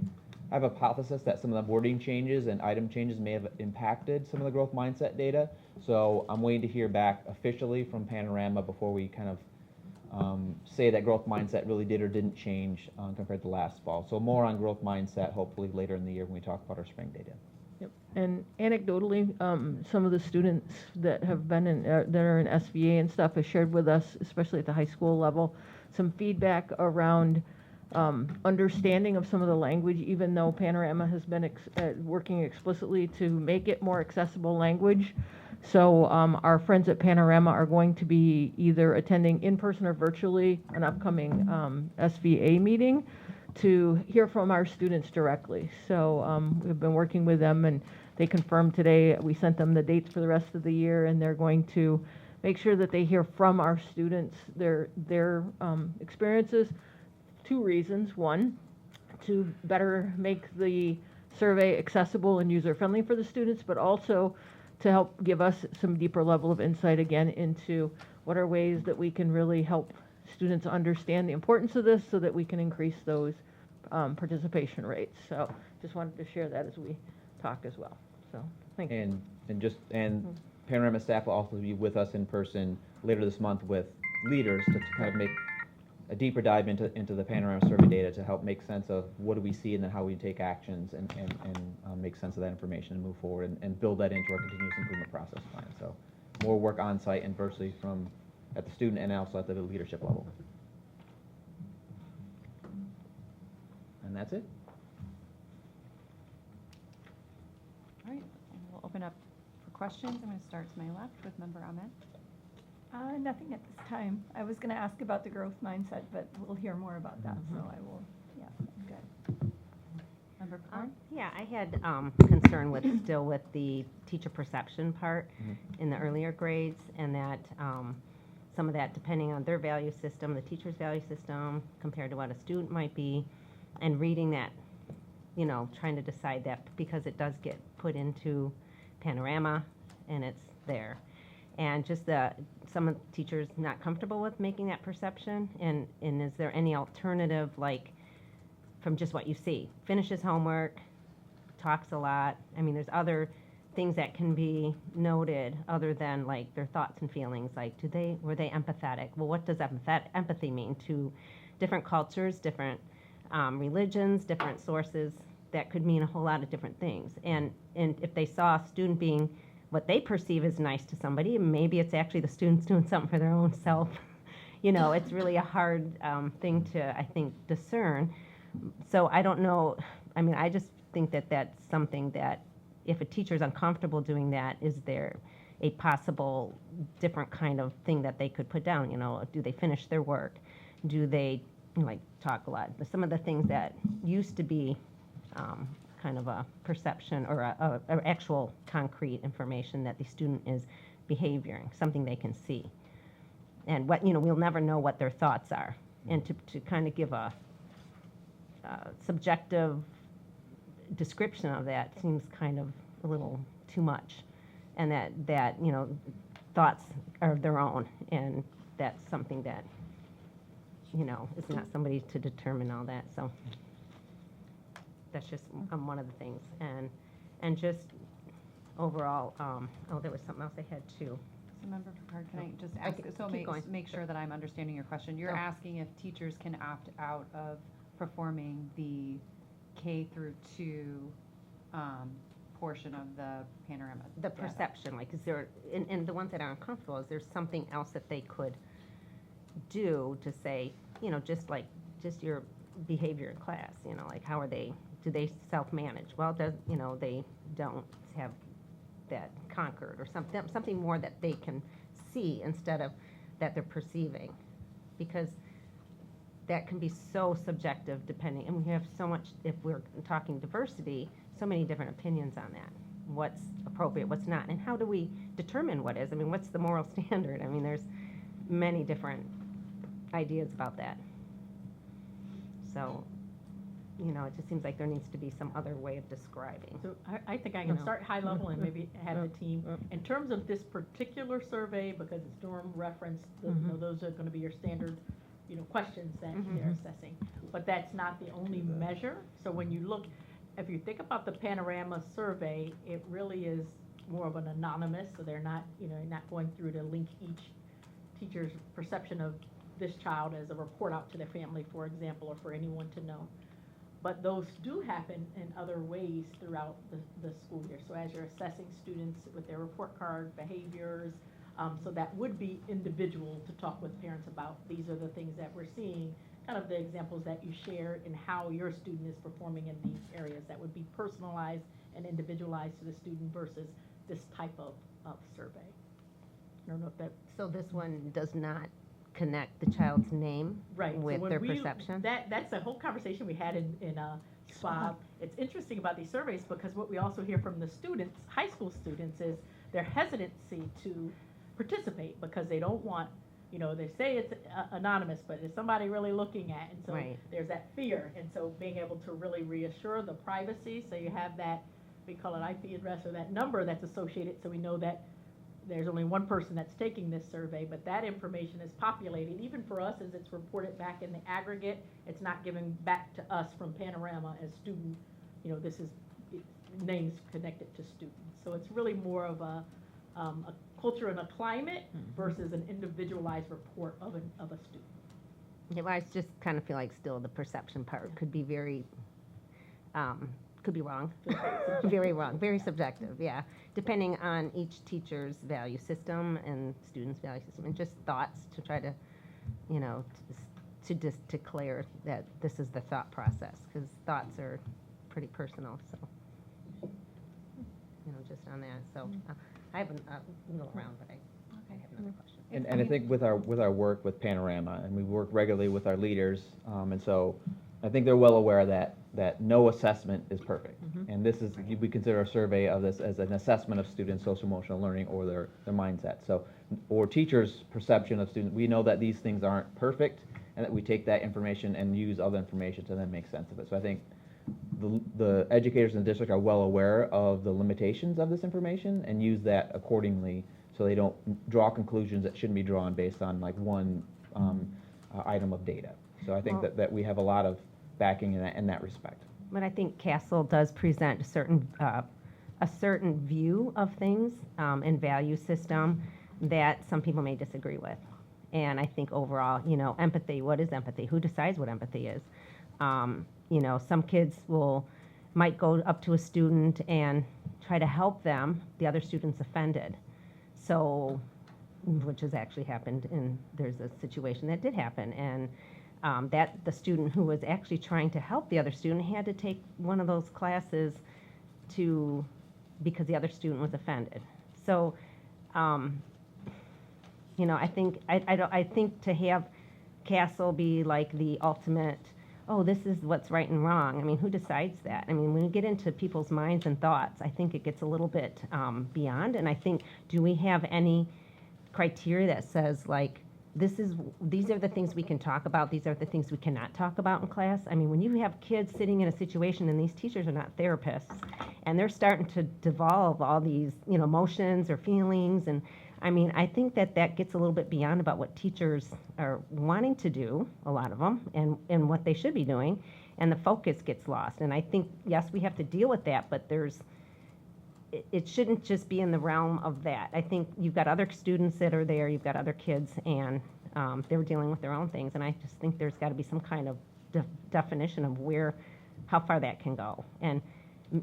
have a hypothesis that some of the wording changes and item changes may have impacted some of the growth mindset data. So I'm waiting to hear back officially from Panorama before we kind of say that growth mindset really did or didn't change compared to last fall. So more on growth mindset hopefully later in the year when we talk about our spring data. Yep. And anecdotally, some of the students that have been in, that are in SVA and stuff have shared with us, especially at the high school level, some feedback around understanding of some of the language, even though Panorama has been working explicitly to make it more accessible language. So our friends at Panorama are going to be either attending in person or virtually an upcoming SVA meeting to hear from our students directly. So we've been working with them, and they confirmed today, we sent them the dates for the rest of the year, and they're going to make sure that they hear from our students their experiences. 2 reasons. One, to better make the survey accessible and user-friendly for the students, but also to help give us some deeper level of insight again into what are ways that we can really help students understand the importance of this so that we can increase those participation rates. So just wanted to share that as we talk as well. So thank you. And Panorama staff will also be with us in person later this month with leaders to kind of make a deeper dive into the Panorama survey data to help make sense of what do we see and then how we take actions and make sense of that information and move forward and build that into our continuous improvement process plan. So more work on site and virtually from at the student and also at the leadership level. And that's it. All right, and we'll open up for questions. I'm going to start to my left with Member Ahmed. Nothing at this time. I was going to ask about the growth mindset, but we'll hear more about that, so I will, yeah, good. Member Corn? Yeah, I had concern still with the teacher perception part in the earlier grades, and that some of that depending on their value system, the teacher's value system, compared to what a student might be, and reading that, you know, trying to decide that because it does get put into Panorama and it's there. And just some of the teachers not comfortable with making that perception, and is there any alternative, like from just what you see, finishes homework, talks a lot. I mean, there's other things that can be noted other than like their thoughts and feelings. Like, were they empathetic? Well, what does empathy mean to different cultures, different religions, different sources? That could mean a whole lot of different things. And if they saw a student being what they perceive as nice to somebody, maybe it's actually the student's doing something for their own self. It's really a hard thing to, I think, discern. So I don't know. I mean, I just think that that's something that if a teacher's uncomfortable doing that, is there a possible different kind of thing that they could put down? Do they finish their work? Do they talk a lot? Some of the things that used to be kind of a perception or a actual concrete information that the student is behavioring, something they can see. And we'll never know what their thoughts are. And to kind of give a subjective description of that seems kind of a little too much. And that thoughts are their own, and that's something that, is not somebody to determine all that. So that's just one of the things. And just overall, there was something else I had too. So Member Picard, can I just I ask, could so keep going. make sure that I'm understanding your question. You're asking if teachers can opt out of performing the K through 2 portion of the panorama The data. perception, like, is there, and the ones that are uncomfortable, is there something else that they could do to say, just your behavior in class, like how are they, do they self-manage? Well, they don't have that conquered, or something more that they can see instead of that they're perceiving, because that can be so subjective depending, and we have so much, if we're talking diversity, so many different opinions on that. What's appropriate, what's not, and how do we determine what is? I mean, what's the moral standard? I mean, there's many different ideas about that. So, it just seems like there needs to be some other way of describing. So I think I can start high level and maybe have the team. In terms of this particular survey, because it's Durham referenced, those are going to be your standard, questions that they're assessing. But that's not the only measure. So when you look, if you think about the Panorama survey, it really is more of an anonymous, so they're not, not going through to link each teacher's perception of this child as a report out to their family, for example, or for anyone to know. But those do happen in other ways throughout the school year. So as you're assessing students with their report card, behaviors, so that would be individual to talk with parents about, these are the things that we're seeing, kind of the examples that you shared and how your student is performing in these areas. That would be personalized and individualized to the student versus this type of survey. I don't know if that. So this one does not connect the child's name with their perception? That's the whole conversation we had in SWAB. It's interesting about these surveys because what we also hear from the students, high school students, is their hesitancy to participate because they don't want, they say it's anonymous, but is somebody really looking at? And so there's that fear. And so being able to really reassure the privacy, so you have that, we call it IP address, or that number that's associated, so we know that there's only one person that's taking this survey, but that information is populated, even for us as it's reported back in the aggregate. It's not given back to us from Panorama as student, this is names connected to students. So it's really more of a culture and a climate versus an individualized report of a student. Yeah, well, I just kind of feel like still the perception part could be very, could be wrong, very wrong, very subjective, yeah. Depending on each teacher's value system and student's value system, and just thoughts to try to, to just declare that this is the thought process, because thoughts are pretty personal, so, just on that. So I have a little around, but I have another question. And I think with our work with Panorama, and we work regularly with our leaders, and so I think they're well aware that no assessment is perfect. And this is, we consider a survey of this as an assessment of students' social emotional learning or their mindset. So, or teachers' perception of students, we know that these things aren't perfect, and that we take that information and use other information to then make sense of it. So I think the educators in the district are well aware of the limitations of this information and use that accordingly, so they don't draw conclusions that shouldn't be drawn based on like one item of data. So I think that we have a lot of backing in that respect. But I think Castle does present a certain view of things and value system that some people may disagree with. And I think overall, empathy, what is empathy? Who decides what empathy is? Some kids might go up to a student and try to help them. The other student's offended. So, which has actually happened, and there's a situation that did happen. And that the student who was actually trying to help the other student had to take one of those classes because the other student was offended. So, I think to have Castle be like the ultimate, oh, this is what's right and wrong. I mean, who decides that? I mean, when you get into people's minds and thoughts, I think it gets a little bit beyond. And I think, do we have any criteria that says, like, these are the things we can talk about, these are the things we cannot talk about in class? I mean, when you have kids sitting in a situation, and these teachers are not therapists, and they're starting to devolve all these, emotions or feelings, and I mean, I think that gets a little bit beyond about what teachers are wanting to do, a lot of them, and what they should be doing, and the focus gets lost. And I think, yes, we have to deal with that, but it shouldn't just be in the realm of that. I think you've got other students that are there, you've got other kids, and they're dealing with their own things, and I just think there's got to be some kind of definition of how far that can go. And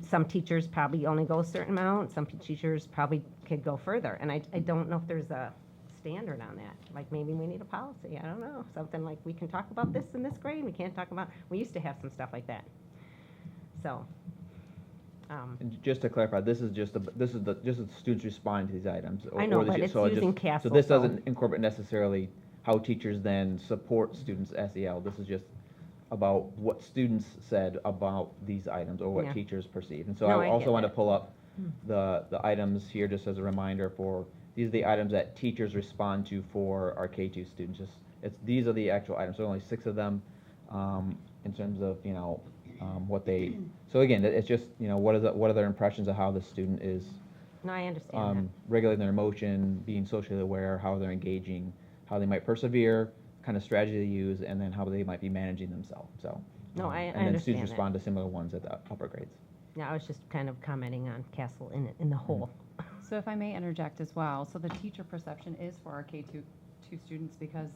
some teachers probably only go a certain amount, some teachers probably could go further, and I don't know if there's a standard on that. Like, maybe we need a policy, I don't know, something like, we can talk about this in this grade, we can't talk about, we used to have some stuff like that. So, And just to clarify, this is the students responding to these items. I know, but it's using Castle. So this doesn't incorporate necessarily how teachers then support students' SEL. This is just about what students said about these items, or what Yeah. teachers perceive. And so No, I I also get want to that. pull up the items here just as a reminder these are the items that teachers respond to for our K2 students. These are the actual items. There are only 6 of them in terms of, what they, so again, it's just, what are their impressions of how the student is no, I understand regulating their emotion, being socially aware, how they're engaging, how they might persevere, kind of strategy they use, and then how they might be managing themselves. So, No, I and then understand students that. respond to similar ones at the upper grades. that. Yeah, I was just kind of commenting on Castle in the whole. So if I may interject as well, so the teacher perception is for our K2 students, because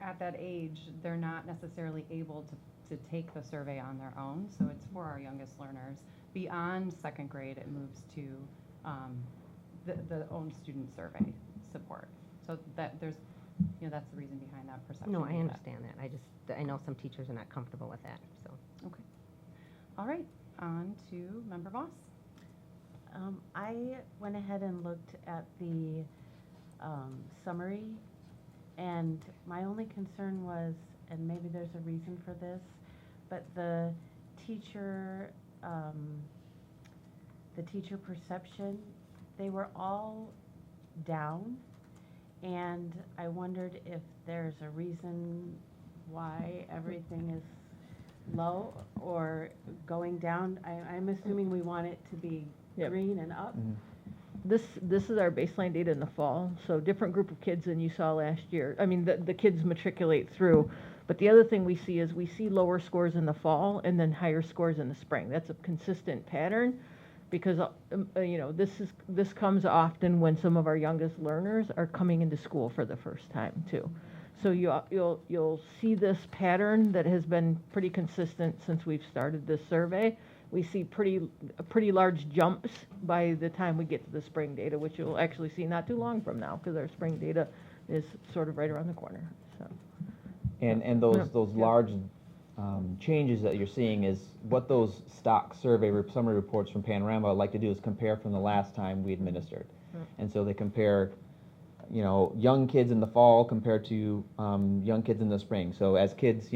at that age, they're not necessarily able to take the survey on their own, so it's for our youngest learners. Beyond second grade, it moves to the own student survey support. So that there's, that's the reason behind that perception. No, I is that- understand that. I know some teachers are not comfortable with that, so. Okay. All right, on to Member Voss. I went ahead and looked at the summary, and my only concern was, and maybe there's a reason for this, but the teacher perception, they were all down, and I wondered if there's a reason why everything is low or going down. I'm assuming we want it to be Yep. green and up. This is our baseline data in the fall, so different group of kids than you saw last year. I mean, the kids matriculate through, but the other thing we see is we see lower scores in the fall and then higher scores in the spring. That's a consistent pattern, because this comes often when some of our youngest learners are coming into school for the first time too. So you'll see this pattern that has been pretty consistent since we've started this survey. We see pretty large jumps by the time we get to the spring data, which you'll actually see not too long from now, because our spring data is sort of right around the corner. So. And those Yeah. large changes that you're seeing is what those stock survey summary reports from Panorama like to do is compare from the last time we administered. And so they compare, young kids in the fall compared to young kids in the spring. So as kids,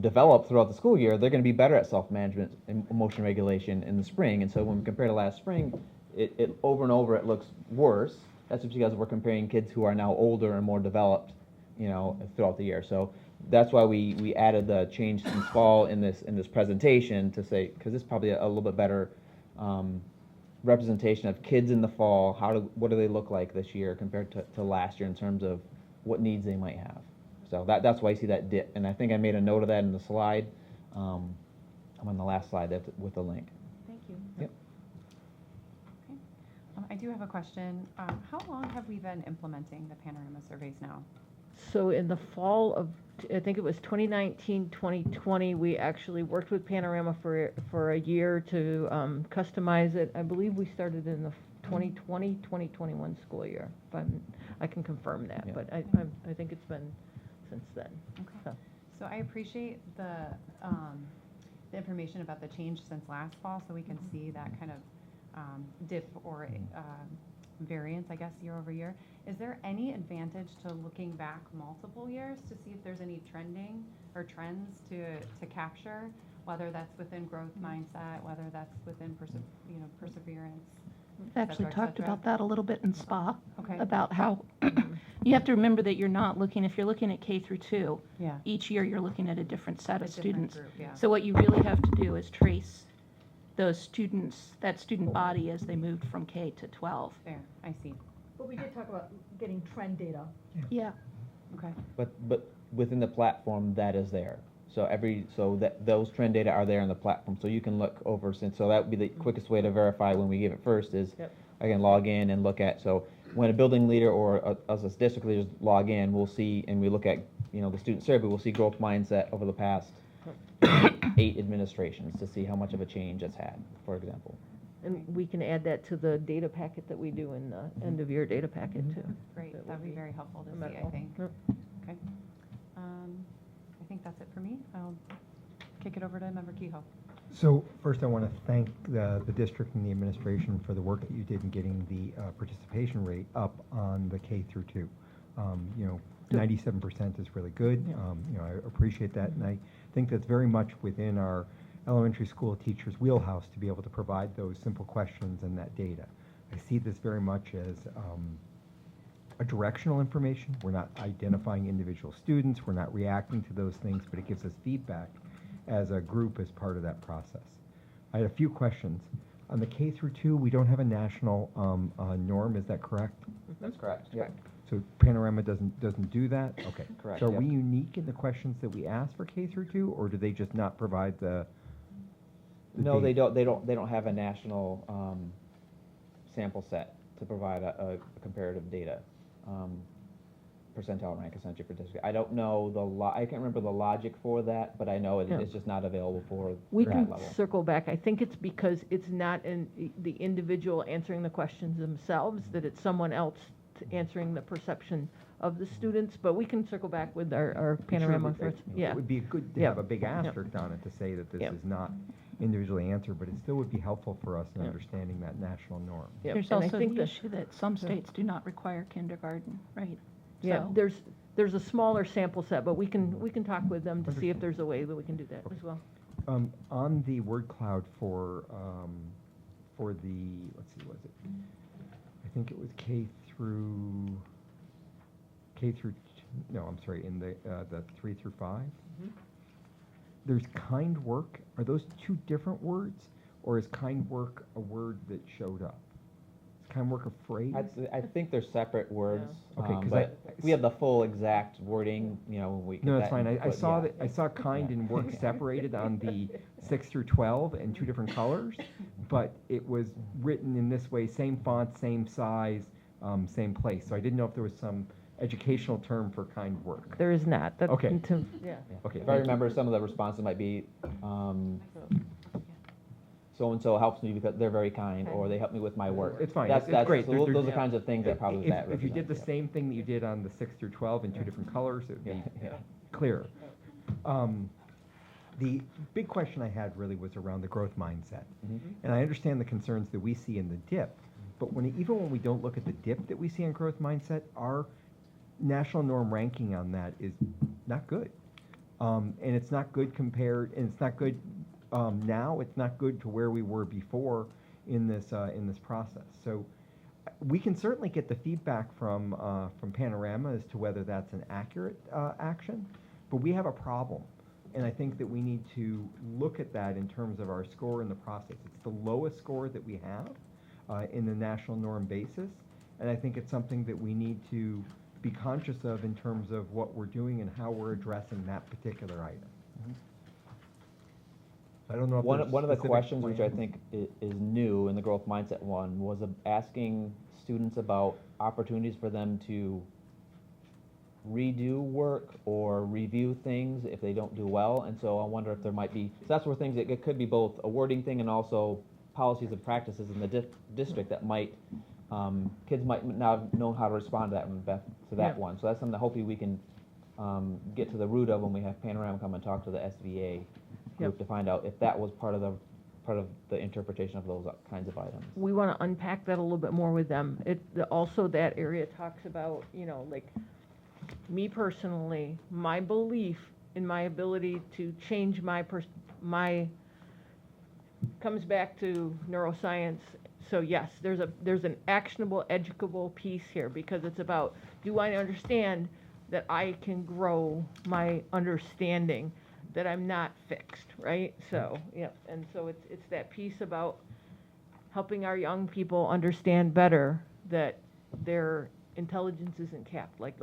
develop throughout the school year, they're going to be better at self-management and emotion regulation in the spring. And so when we compare to last spring, it over and over it looks worse. That's because we're comparing kids who are now older and more developed, throughout the year. So that's why we added the change since fall in this presentation to say, because it's probably a little bit better representation of kids in the fall. What do they look like this year compared to last year in terms of what needs they might have. So that's why you see that dip. And I think I made a note of that in the slide. I'm on the last slide there with the link. Thank you. Yep. Okay. I do have a question. How long have we been implementing the panorama surveys now? So in the fall of, I think it was 2019, 2020, we actually worked with Panorama for a year to customize it. I believe we started in the 2020, 2021 school year. I can confirm that, Yeah. but I think it's been since then. Okay. So I appreciate the information about the change since last fall, so we can see that kind of dip or variance, I guess, year over year. Is there any advantage to looking back multiple years to see if there's any trending or trends to capture, whether that's within growth mindset, whether that's within perseverance? We've actually et cetera, talked et cetera? about that a little bit in SPA, Okay. about how you have to remember that you're not looking, if you're looking at K through 2, Yeah. each year you're looking at a different set of A different students. group, yeah. So what you really have to do is trace those students, that student body as they moved from K to 12. Fair, I see. But we did talk about getting trend data. Yeah. Okay. But within the platform, that is there. So those trend data are there in the platform, so you can look over so that would be the quickest way to verify when we give it first is, I can log in and look at, so when a building leader or us as district leaders log in, we'll see, and we look at, the student survey, we'll see growth mindset over the past 8 administrations to see how much of a change it's had, for example. And we can add that to the data packet that we do in the end of year data packet too. Great, That that'd would be very helpful to see, I medical. think. Yep. Okay. I think that's it for me. I'll kick it over to Member Kehoe. So first, I want to thank the district and the administration for the work that you did in getting the participation rate up on the K through 2. 97% is really good. I appreciate that, and I think that's very much within our elementary school teachers' wheelhouse to be able to provide those simple questions and that data. I see this very much as a directional information. We're not identifying individual students. We're not reacting to those things, but it gives us feedback as a group as part of that process. I had a few questions. On the K through 2, we don't have a national norm, is that correct? That's correct. Yep. So Panorama doesn't do that? Okay. Correct, So are yep. we unique in the questions that we ask for K through 2, or do they just not provide the No, they data? don't. They don't have a national sample set to provide a comparative data, percentile rank essentially for district. I don't know I can't remember the logic for that, but I know it's just not available for We that can level. circle back. I think it's because it's not the individual answering the questions themselves, that it's someone else answering the perception of the students, but we can circle back with our panorama. It would be good to have a big asterisk on it to say that this is not individually answered, but it still would be helpful for us in understanding that national norm. There's And I also think the issue that some states do not require kindergarten, right? Yeah, So- there's a smaller sample set, but we can talk with them to see if there's a way that we can do that as well. On the word cloud for the, let's see, was it? I think it was in the 3 through 5. There's kind work. Are those two different words, or is kind work a word that showed up? Is kind work a phrase? I think they're separate words. Okay, 'cause but we have the full exact wording. When we get No, that's that fine. I input, saw yeah. that. I saw kind and work separated on the 6 through 12 in 2 different colors, but it was written in this way: same font, same size, same place. So I didn't know if there was some educational term for kind work. There is not. That- Okay. Yeah. Okay. If I remember, some of the responses might be, so-and-so helps me because they're very kind, or they help me with my work. It's fine. That's Great. so those are kinds of things that probably that If you did the represents, same thing that you did on the 6 through 12 in 2 different colors, it would be Yeah. clearer. The big question I had really was around the growth mindset. And I understand the concerns that we see in the dip, but even when we don't look at the dip that we see in growth mindset, our national norm ranking on that is not good. And it's not good and it's not good now, it's not good to where we were before in this process. So we can certainly get the feedback from Panorama as to whether that's an accurate action, but we have a problem. And I think that we need to look at that in terms of our score in the process. It's the lowest score that we have in the national norm basis, and I think it's something that we need to be conscious of in terms of what we're doing and how we're addressing that particular item. I don't know if One there's of the specific questions, which I plans. think is new in the growth mindset one, was asking students about opportunities for them to redo work or review things if they don't do well. And so I wonder if there might be, so that's where things, it could be both a wording thing and also policies and practices in the district that might, kids might not have known how to respond to that one, Beth, to that Yeah. one. So that's something that hopefully we can get to the root of when we have Panorama come and talk to the SVA group Yep. to find out if that was part of the interpretation of those kinds of items. We want to unpack that a little bit more with them. Also, that area talks about, like, me personally, my belief in my ability to change my comes back to neuroscience. So yes, there's an actionable, educable piece here, because it's about, do I understand that I can grow my understanding, that I'm not fixed, right? So, yeah, and so it's that piece about helping our young people understand better that their intelligence isn't capped. Like,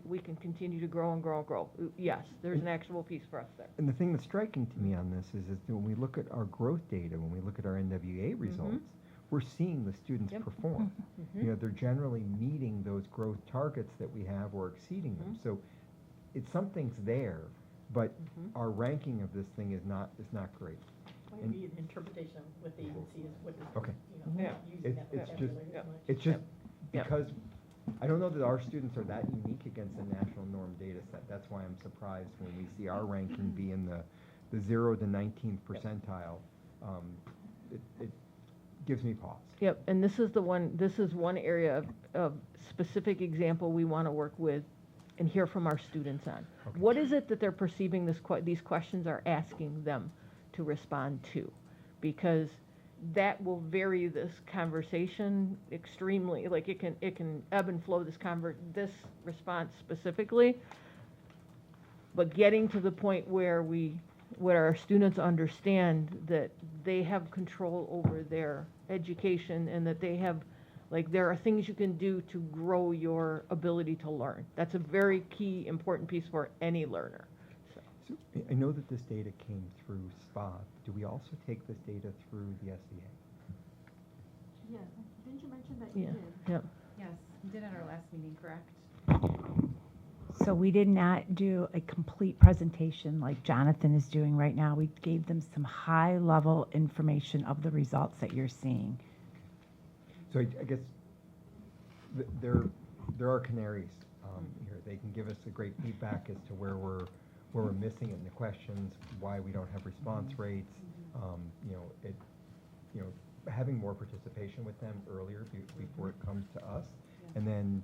we can continue to grow and grow and grow. Yes, there's an actual piece for us there. And the thing that's striking to me on this is that when we look at our growth data, when we look at our NWA results, we're seeing the students perform. They're generally meeting those growth targets that we have or exceeding them. So something's there, but our ranking of this thing is not great. Might be an interpretation of what the agency is, what is, Okay. not using that It's just, vocabulary as much. it's just because I don't know that our students are that unique against the national norm data set. That's why I'm surprised when we see our ranking be in the 0 to 19th percentile. It gives me pause. Yep, and this is one area of specific example we want to work with and hear from our students on. Okay. What is it that they're perceiving these questions are asking them to respond to? Because that will vary this conversation extremely. Like, it can ebb and flow this response specifically, but getting to the point where our students understand that they have control over their education, and that they have, like, there are things you can do to grow your ability to learn. That's a very key, important piece for any learner. So I know that this data came through SPA. Do we also take this data through the SVA? Yeah, didn't you mention that you Yeah, did? yep. Yes, we did at our last meeting, correct? So we did not do a complete presentation like Jonathan is doing right now. We gave them some high-level information of the results that you're seeing. So I guess there are canaries here. They can give us a great feedback as to where we're missing it in the questions, why we don't have response rates. Having more participation with them earlier before it comes to us, and then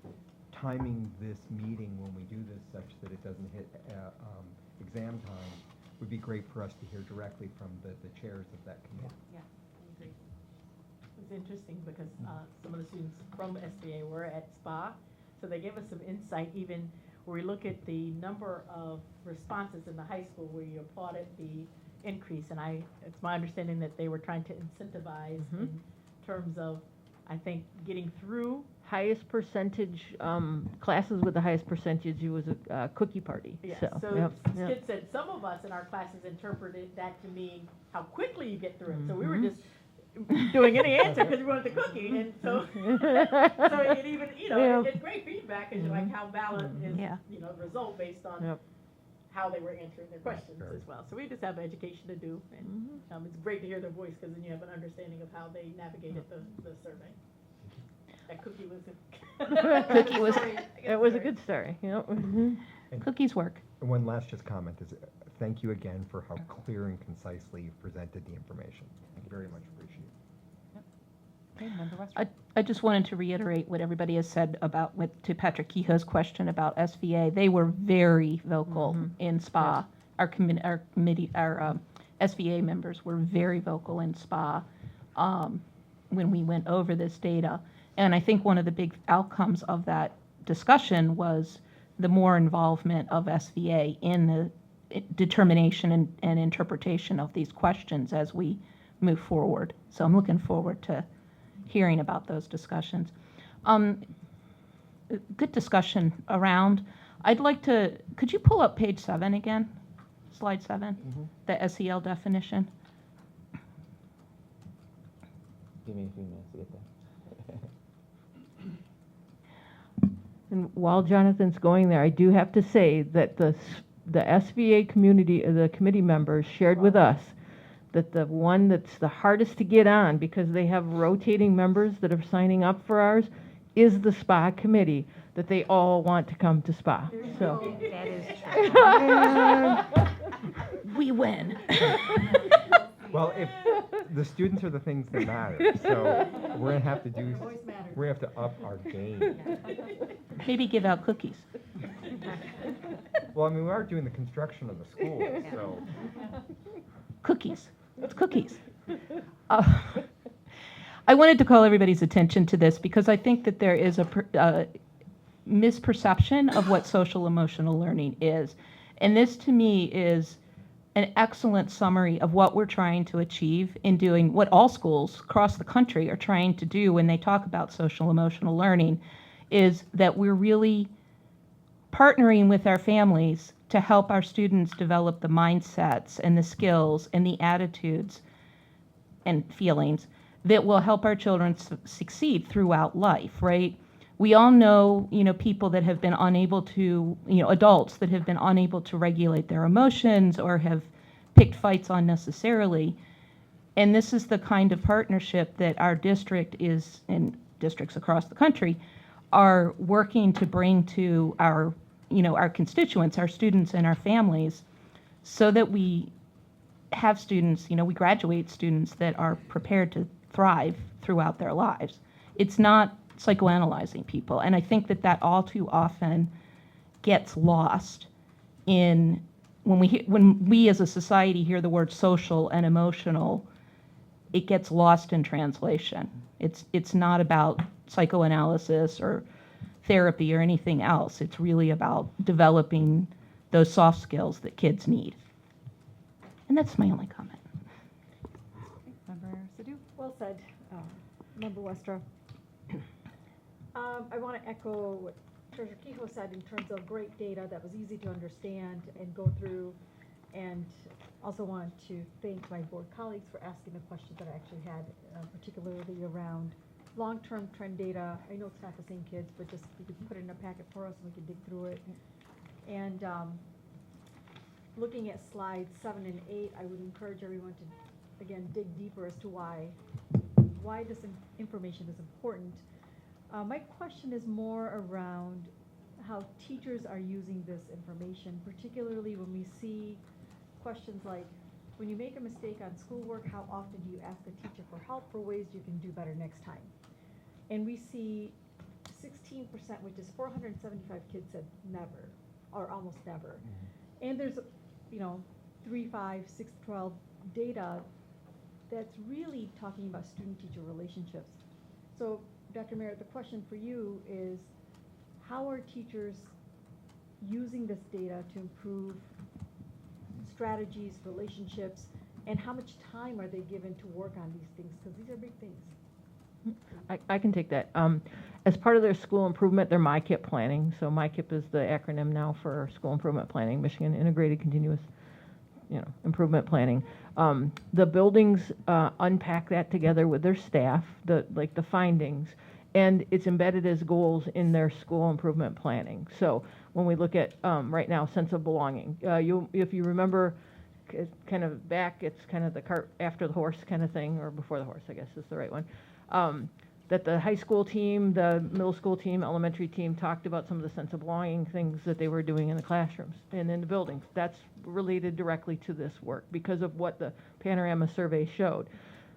timing this meeting when we do this such that it doesn't hit exam time would be great for us to hear directly from the chairs of that committee. Yeah, I agree. It's interesting because some of the students from SBA were at SPA, so they gave us some insight even where we look at the number of responses in the high school where you applauded the increase, and it's my understanding that they were trying to incentivize in terms of, I think, getting through. Highest percentage, classes with the highest percentage, it was a cookie party. Yes, So, so yep, Skip yep. said some of us in our classes interpreted that to mean how quickly you get through it. So we were just doing any answer because we wanted the cookie, and so so it even it's great feedback because you're like how valid is the result based on how they were answering their questions as well. So we just have education to do, and it's great to hear their voice because then you have an understanding of how they navigated the survey. That cookie was It was a good story. Yep. Cookies work. And one last just comment is thank you again for how clear and concisely you presented the information. Very much appreciated. Okay, Member Westbrook. I just wanted to reiterate what everybody has said to Patrick Kehoe's question about SVA. They were very vocal in SPA. Our SVA members were very vocal in SPA when we went over this data. And I think one of the big outcomes of that discussion was the more involvement of SVA in the determination and interpretation of these questions as we move forward. So I'm looking forward to hearing about those discussions. Good discussion around. Could you pull up page 7 again? slide 7, Mhm. the SEL definition. Give me a few minutes to get there. And while Jonathan's going there, I do have to say that the SVA community, the committee members shared with us that the one that's the hardest to get on, because they have rotating members that are signing up for ours, is the SPA committee, that they all want to come to SPA. So That is We win. Well, if the students are the things that matter, so we're gonna have to we're gonna have to up our game. Maybe give out cookies. Well, I mean, we are doing the construction of the school, so. Cookies. It's cookies. I wanted to call everybody's attention to this because I think that there is a misperception of what social emotional learning is. And this to me is an excellent summary of what we're trying to achieve in doing what all schools across the country are trying to do when they talk about social emotional learning, is that we're really partnering with our families to help our students develop the mindsets and the skills and the attitudes and feelings that will help our children succeed throughout life, right? We all know, people that have been unable to, adults that have been unable to regulate their emotions or have picked fights unnecessarily. And this is the kind of partnership that our district is, and districts across the country, are working to bring to our constituents, our students and our families, so that we have students, we graduate students that are prepared to thrive throughout their lives. It's not psychoanalyzing people. And I think that all too often gets lost in when we as a society hear the word social and emotional, it gets lost in translation. It's not about psychoanalysis or therapy or anything else. It's really about developing those soft skills that kids need. And that's my only comment. Member Sadhu? Well said, Member Westra. I want to echo what Treasurer Kehoe said in terms of great data that was easy to understand and go through, and also want to thank my board colleagues for asking the questions that I actually had, particularly around long-term trend data. I know it's not the same kids, but just you could put it in a packet for us and we could dig through it. And looking at slides 7 and 8, I would encourage everyone to, again, dig deeper as to why this information is important. My question is more around how teachers are using this information, particularly when we see questions like, when you make a mistake on schoolwork, how often do you ask the teacher for help for ways you can do better next time? And we see 16%, which is 475 kids said never, or almost never. Mm-hmm. And there's, 3, 5, 6, 12 data that's really talking about student-teacher relationships. So, Dr. Merritt, the question for you is, how are teachers using this data to improve strategies, relationships, and how much time are they given to work on these things? Because these are big things. I can take that. As part of their school improvement, their MyKIP planning. So MyKIP is the acronym now for school improvement planning, Michigan Integrated Continuous, Improvement Planning. The buildings unpack that together with their staff, the findings, and it's embedded as goals in their school improvement planning. So when we look at right now, sense of belonging, if you remember, kind of back, it's kind of the cart after the horse kind of thing, or before the horse, I guess is the right one. That the high school team, the middle school team, elementary team talked about some of the sense of belonging things that they were doing in the classrooms and in the buildings. That's related directly to this work because of what the Panorama survey showed.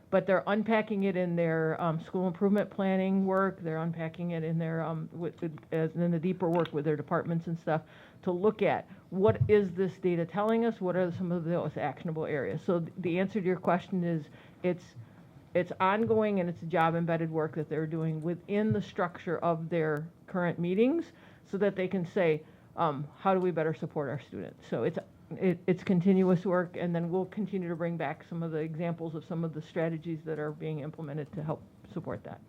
But they're unpacking it in their school improvement planning work. They're unpacking it in their in the deeper work with their departments and stuff to look at what is this data telling us? What are some of those actionable areas? So the answer to your question is it's ongoing, and it's job embedded work that they're doing within the structure of their current meetings so that they can say, how do we better support our students? So it's continuous work, and then we'll continue to bring back some of the examples of some of the strategies that are being implemented to help support that.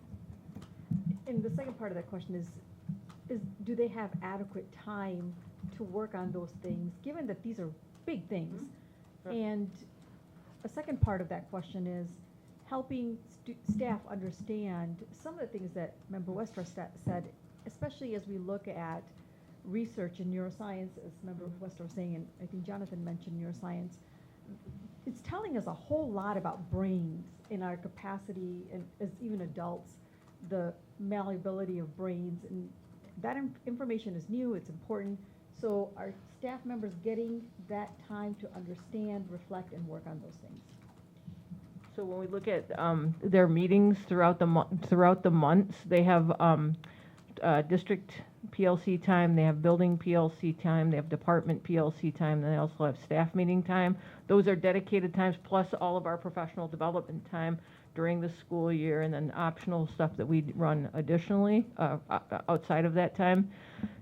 And the second part of that question is do they have adequate time to work on those things, given that these are big things. Sure. And a second part of that question is helping staff understand some of the things that Member Westra said, especially as we look at research in neuroscience, as Member Westra was saying, and I think Jonathan mentioned neuroscience. It's telling us a whole lot about brains in our capacity, and as even adults, the malleability of brains, and that information is new, it's important. So are staff members getting that time to understand, reflect, and work on those things? So when we look at their meetings throughout the months, they have district PLC time, they have building PLC time, they have department PLC time, and they also have staff meeting time. Those are dedicated times, plus all of our professional development time during the school year, and then optional stuff that we run additionally outside of that time.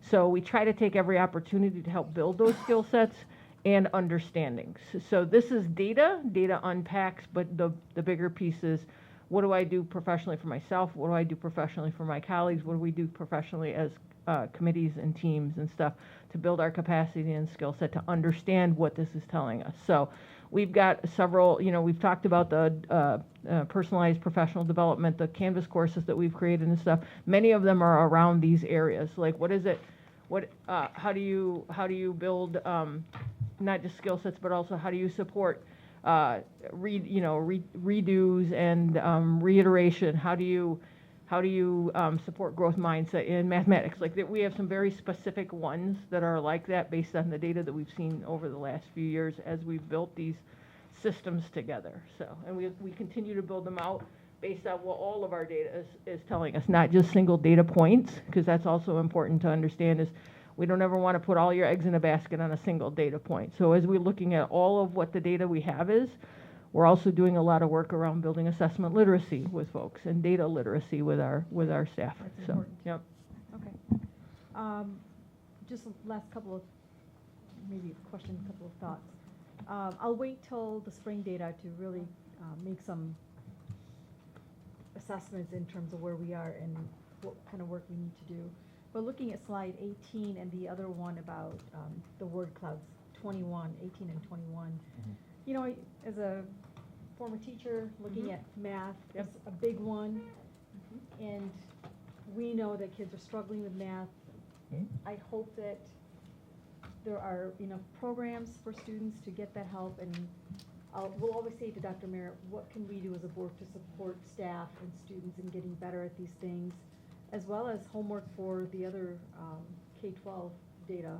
So we try to take every opportunity to help build those skill sets and understandings. So this is data unpacks, but the bigger piece is, what do I do professionally for myself? What do I do professionally for my colleagues? What do we do professionally as committees and teams and stuff to build our capacity and skill set to understand what this is telling us? So we've got several, we've talked about the personalized professional development, the Canvas courses that we've created and stuff. Many of them are around these areas. Like, what is it? How do you build not just skill sets, but also how do you support redos and reiteration? How do you support growth mindset in mathematics? Like, we have some very specific ones that are like that based on the data that we've seen over the last few years as we've built these systems together. So, and we continue to build them out based on what all of our data is telling us, not just single data points, because that's also important to understand. Is we don't ever want to put all your eggs in a basket on a single data point. So as we're looking at all of what the data we have is, we're also doing a lot of work around building assessment literacy with folks and data literacy with our staff. That's So, important. yep. Okay. Just the last couple of, maybe a question, a couple of thoughts. I'll wait till the spring data to really make some assessments in terms of where we are and what kind of work we need to do. But looking at slide 18 and the other one about the word clouds, 21, 18 and 21, you know, as a former teacher, looking at math is a big one, and we know that kids are struggling with math. I hope that there are enough programs for students to get that help, and we'll always say to Dr. Merritt, what can we do as a board to support staff and students in getting better at these things, as well as homework for the other K-12 data.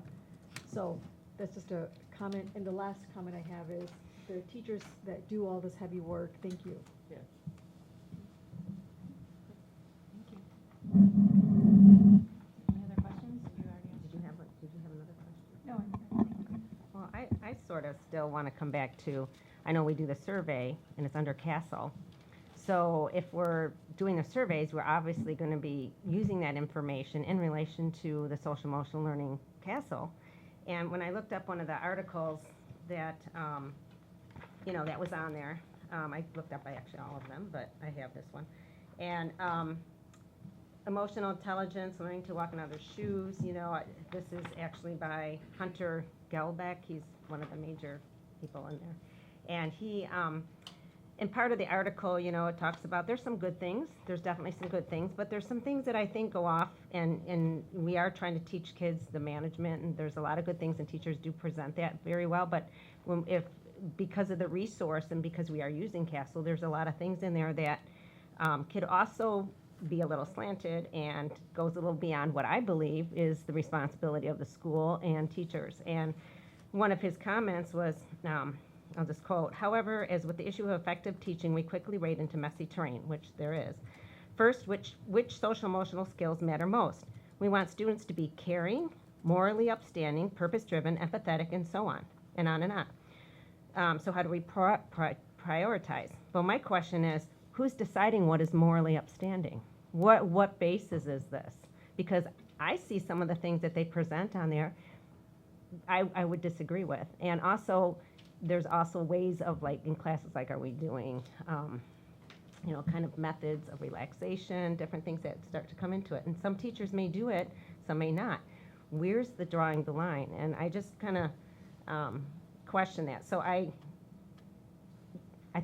So that's just a comment. And the last comment I have is the teachers that do all this heavy work, thank you. Yeah. Any other questions? Did you have another question? No. Well, I sort of still want to come back to, I know we do the survey, and it's under CASEL. So if we're doing the surveys, we're obviously going to be using that information in relation to the social emotional learning CASEL. And when I looked up one of the articles that, that was on there, I looked up actually all of them, but I have this one. And emotional intelligence, learning to walk in others' shoes, this is actually by Hunter Gelbeck. He's one of the major people in there. And he, in part of the article, it talks about there's some good things. There's definitely some good things, but there's some things that I think go off, and we are trying to teach kids the management, and there's a lot of good things, and teachers do present that very well. But because of the resource and because we are using CASEL, there's a lot of things in there that could also be a little slanted and goes a little beyond what I believe is the responsibility of the school and teachers. And one of his comments was, I'll just quote, "However, as with the issue of effective teaching, we quickly wade into messy terrain," which there is. First, which social emotional skills matter most? We want students to be caring, morally upstanding, purpose-driven, empathetic, and so on, and on and on. So how do we prioritize? Well, my question is, who's deciding what is morally upstanding? What basis is this? Because I see some of the things that they present on there I would disagree with. And also, there's also ways of, like, in classes, like, are we doing, kind of methods of relaxation, different things that start to come into it. And some teachers may do it, some may not. Where's the drawing the line? And I just kind of question that. So I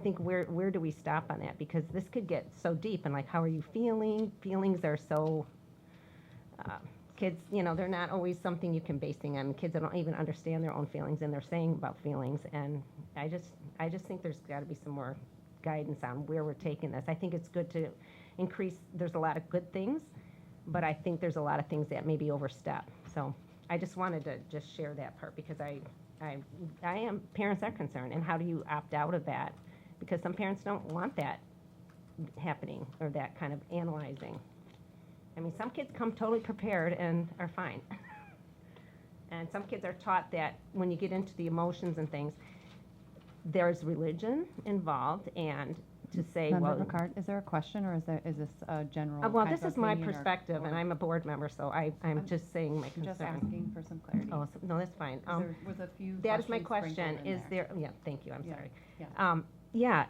think where do we stop on that? Because this could get so deep, and like, how are you feeling? Feelings are so, kids, you know, they're not always something you can base things on. Kids don't even understand their own feelings, and they're saying about feelings. And I just think there's got to be some more guidance on where we're taking this. I think it's good to increase, there's a lot of good things, but I think there's a lot of things that maybe overstep. So I just wanted to just share that part, because parents are concerned, and how do you opt out of that? Because some parents don't want that happening, or that kind of analyzing. I mean, some kids come totally prepared and are fine. And some kids are taught that when you get into the emotions and things, there's religion involved, and to say, Member well, Ricard, is there a question, or is this a general? well, kind this of is my opinion or- perspective, and or- I'm a board member, so I'm just saying my concern. Just asking for some clarity. Oh, no, that's fine. There was a few That is my questions question. sprinkled in Is there, yeah, thank you, I'm Yeah, sorry. yeah. Yeah,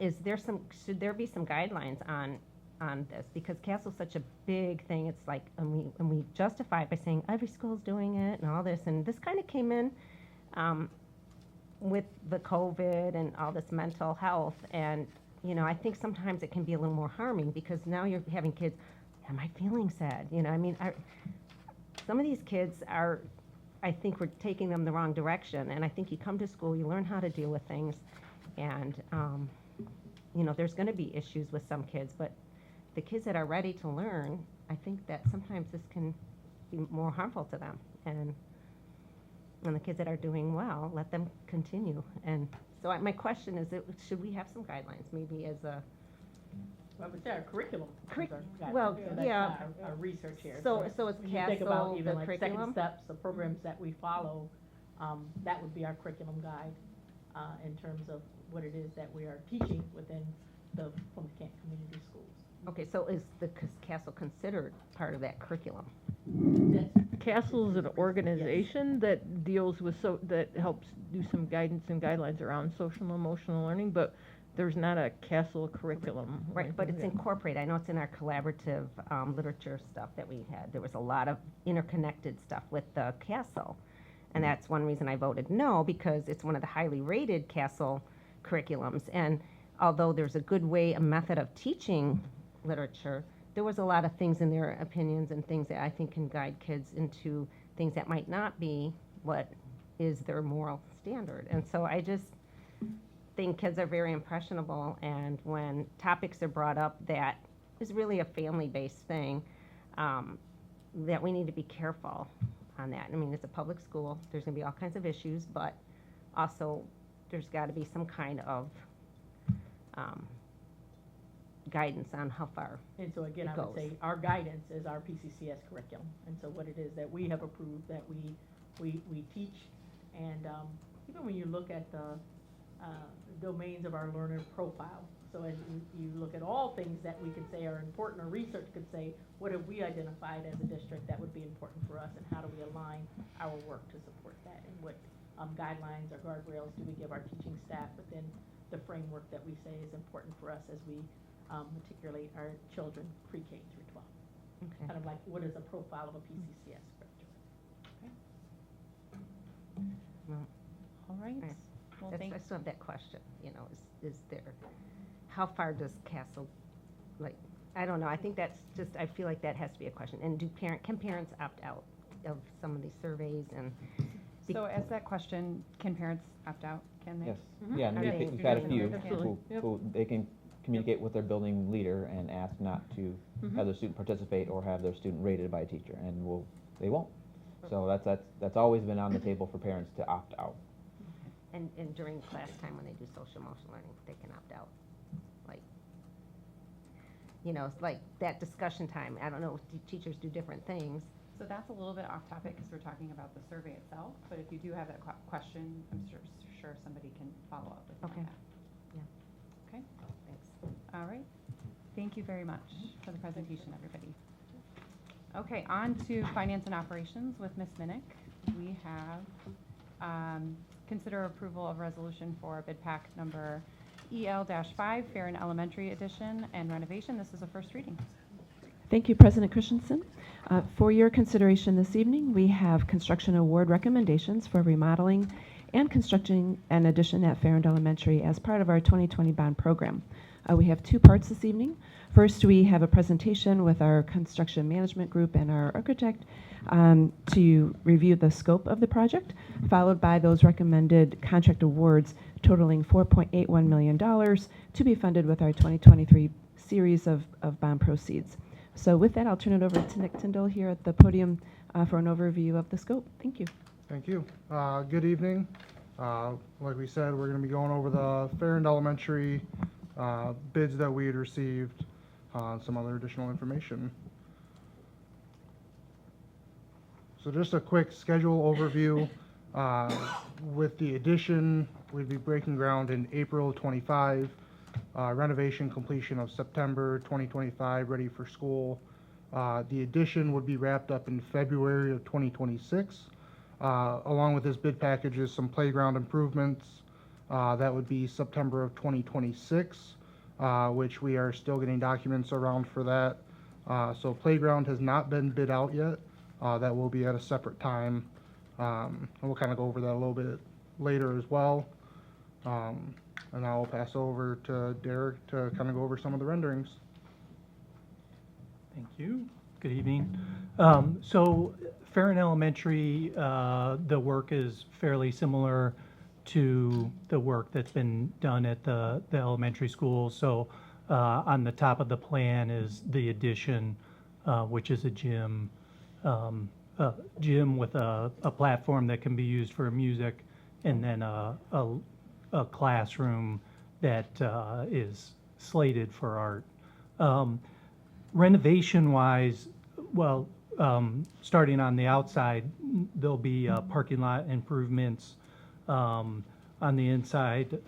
should there be some guidelines on this? Because CASEL's such a big thing. It's like, and we justify it by saying every school's doing it and all this, and this kind of came in with the COVID and all this mental health, and you know, I think sometimes it can be a little more harming, because now you're having kids, am I feeling sad? You know, I mean, some of these kids are, I think we're taking them the wrong direction, and I think you come to school, you learn how to deal with things, and you know, there's going to be issues with some kids, but the kids that are ready to learn, I think that sometimes this can be more harmful to them, and the kids that are doing well, let them continue. And so my question is, should we have some guidelines, maybe as a... Well, but our curriculum. well, yeah. Our research here. So it's when you think about CASEL, even the like curriculum? second steps, the programs that we follow, that would be our curriculum guide in terms of what it is that we are teaching within the Plymouth Canton Community Schools. Okay, so is the CASEL considered part of that curriculum? CASEL is an organization that deals with, that helps do some guidance and guidelines around social and emotional learning, but there's not a CASEL curriculum. or Right, but anything it's like that. incorporated. I know it's in our collaborative literature stuff that we had. There was a lot of interconnected stuff with the CASEL. And that's one reason I voted no, because it's one of the highly rated CASEL curriculums. And although there's a good way, a method of teaching literature, there was a lot of things in their opinions and things that I think can guide kids into things that might not be what is their moral standard. And so I just think kids are very impressionable, and when topics are brought up that is really a family-based thing, that we need to be careful on that. I mean, it's a public school. There's going to be all kinds of issues, but also there's got to be some kind of guidance on how far And so again, it I would goes. say our guidance is our P-CCS curriculum. And so what it is that we have approved, that we teach. And even when you look at the domains of our learner profile, so as you look at all things that we could say are important, or research could say, what have we identified as a district that would be important for us, and how do we align our work to support that? And what guidelines or guardrails do we give our teaching staff within the framework that we say is important for us as we matriculate our children pre-K through 12. Okay. Kind of like, what is a profile of a P-CCS graduate? Well, All right. Right. Well, That's, I still have that question, you know, is there, how far does CASEL, like, I don't know, I think that's just, I feel like that has to be a question. And can parents opt out of some of these surveys? And So as that question, can parents opt out? Can they? Yes, Mhm. yeah, and Are we've they- we've had a do few they- Absolutely. Yep. who they can communicate with their building leader and ask not to have their student participate or have their student rated by a teacher, and they won't. So that's always been on the table for parents to opt out. And during class time, when they do social emotional learning, they can opt out. Like, you know, it's like that discussion time. I don't know, teachers do different things. So that's a little bit off topic, because we're talking about the survey itself, but if you do have that question, I'm sure somebody can follow up with you Okay. on that. Yeah. Okay, Thanks. all right. Thank you very much for the presentation, everybody. Okay, on to finance and operations with Ms. Minnick. We have consider approval of resolution for bid pack number EL-5, Farron Elementary Edition and renovation. This is a first reading. Thank you, President Christensen. For your consideration this evening, we have construction award recommendations for remodeling and constructing an addition at Farrand Elementary as part of our 2020 bond program. We have two parts this evening. First, we have a presentation with our construction management group and our architect to review the scope of the project, followed by those recommended contract awards totaling $4.81 million to be funded with our 2023 series of bond proceeds. So with that, I'll turn it over to Nick Tyndall here at the podium for an overview of the scope. Thank you. Thank you. Good evening. Like we said, we're going to be going over the Farrand Elementary bids that we had received, some other additional information. So just a quick schedule overview. With the addition, we'd be breaking ground in April 25, renovation completion of September 2025, ready for school. The addition would be wrapped up in February of 2026. Along with this bid package is some playground improvements. That would be September of 2026, which we are still getting documents around for that. So playground has not been bid out yet. That will be at a separate time. And we'll kind of go over that a little bit later as well. And I'll pass over to Derek to kind of go over some of the renderings. Thank you. Good evening. So Farrand Elementary, the work is fairly similar to the work that's been done at the elementary school. So on the top of the plan is the addition, which is a gym with a platform that can be used for music, and then a classroom that is slated for art. Renovation-wise, well, starting on the outside, there'll be parking lot improvements. On the inside,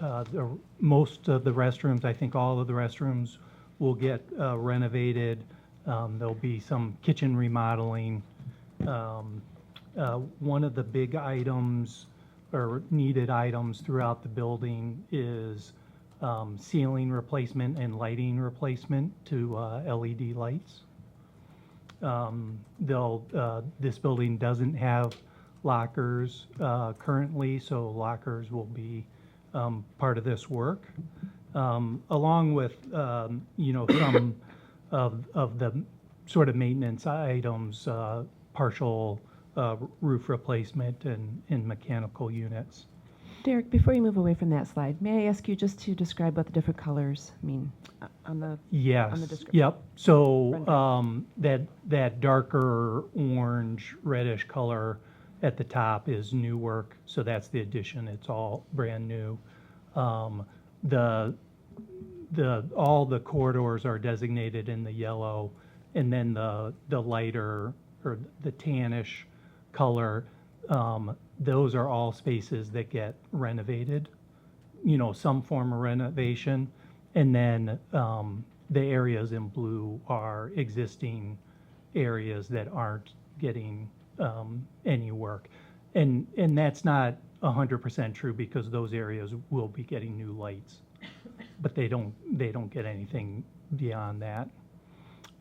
most of the restrooms, I think all of the restrooms will get renovated. There'll be some kitchen remodeling. One of the big items or needed items throughout the building is ceiling replacement and lighting replacement to LED lights. This building doesn't have lockers currently, so lockers will be part of this work, along with some of the sort of maintenance items, partial roof replacement and mechanical units. Derek, before you move away from that slide, may I ask you just to describe what the different colors mean on the description? Yep. So that darker orange reddish color at the top is new work. So that's the addition. It's all brand new. All the corridors are designated in the yellow, and then the lighter or the tannish color, those are all spaces that get renovated, some form of renovation. And then the areas in blue are existing areas that aren't getting any work. And that's not 100% true, because those areas will be getting new lights, but they don't get anything beyond that.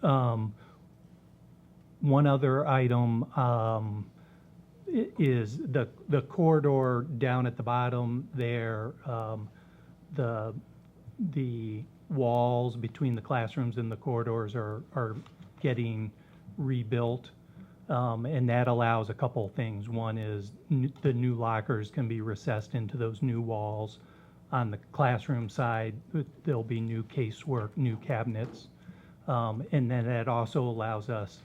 One other item is the corridor down at the bottom there. The walls between the classrooms and the corridors are getting rebuilt, and that allows a couple things. One is the new lockers can be recessed into those new walls. On the classroom side, there'll be new casework, new cabinets, and then that also allows us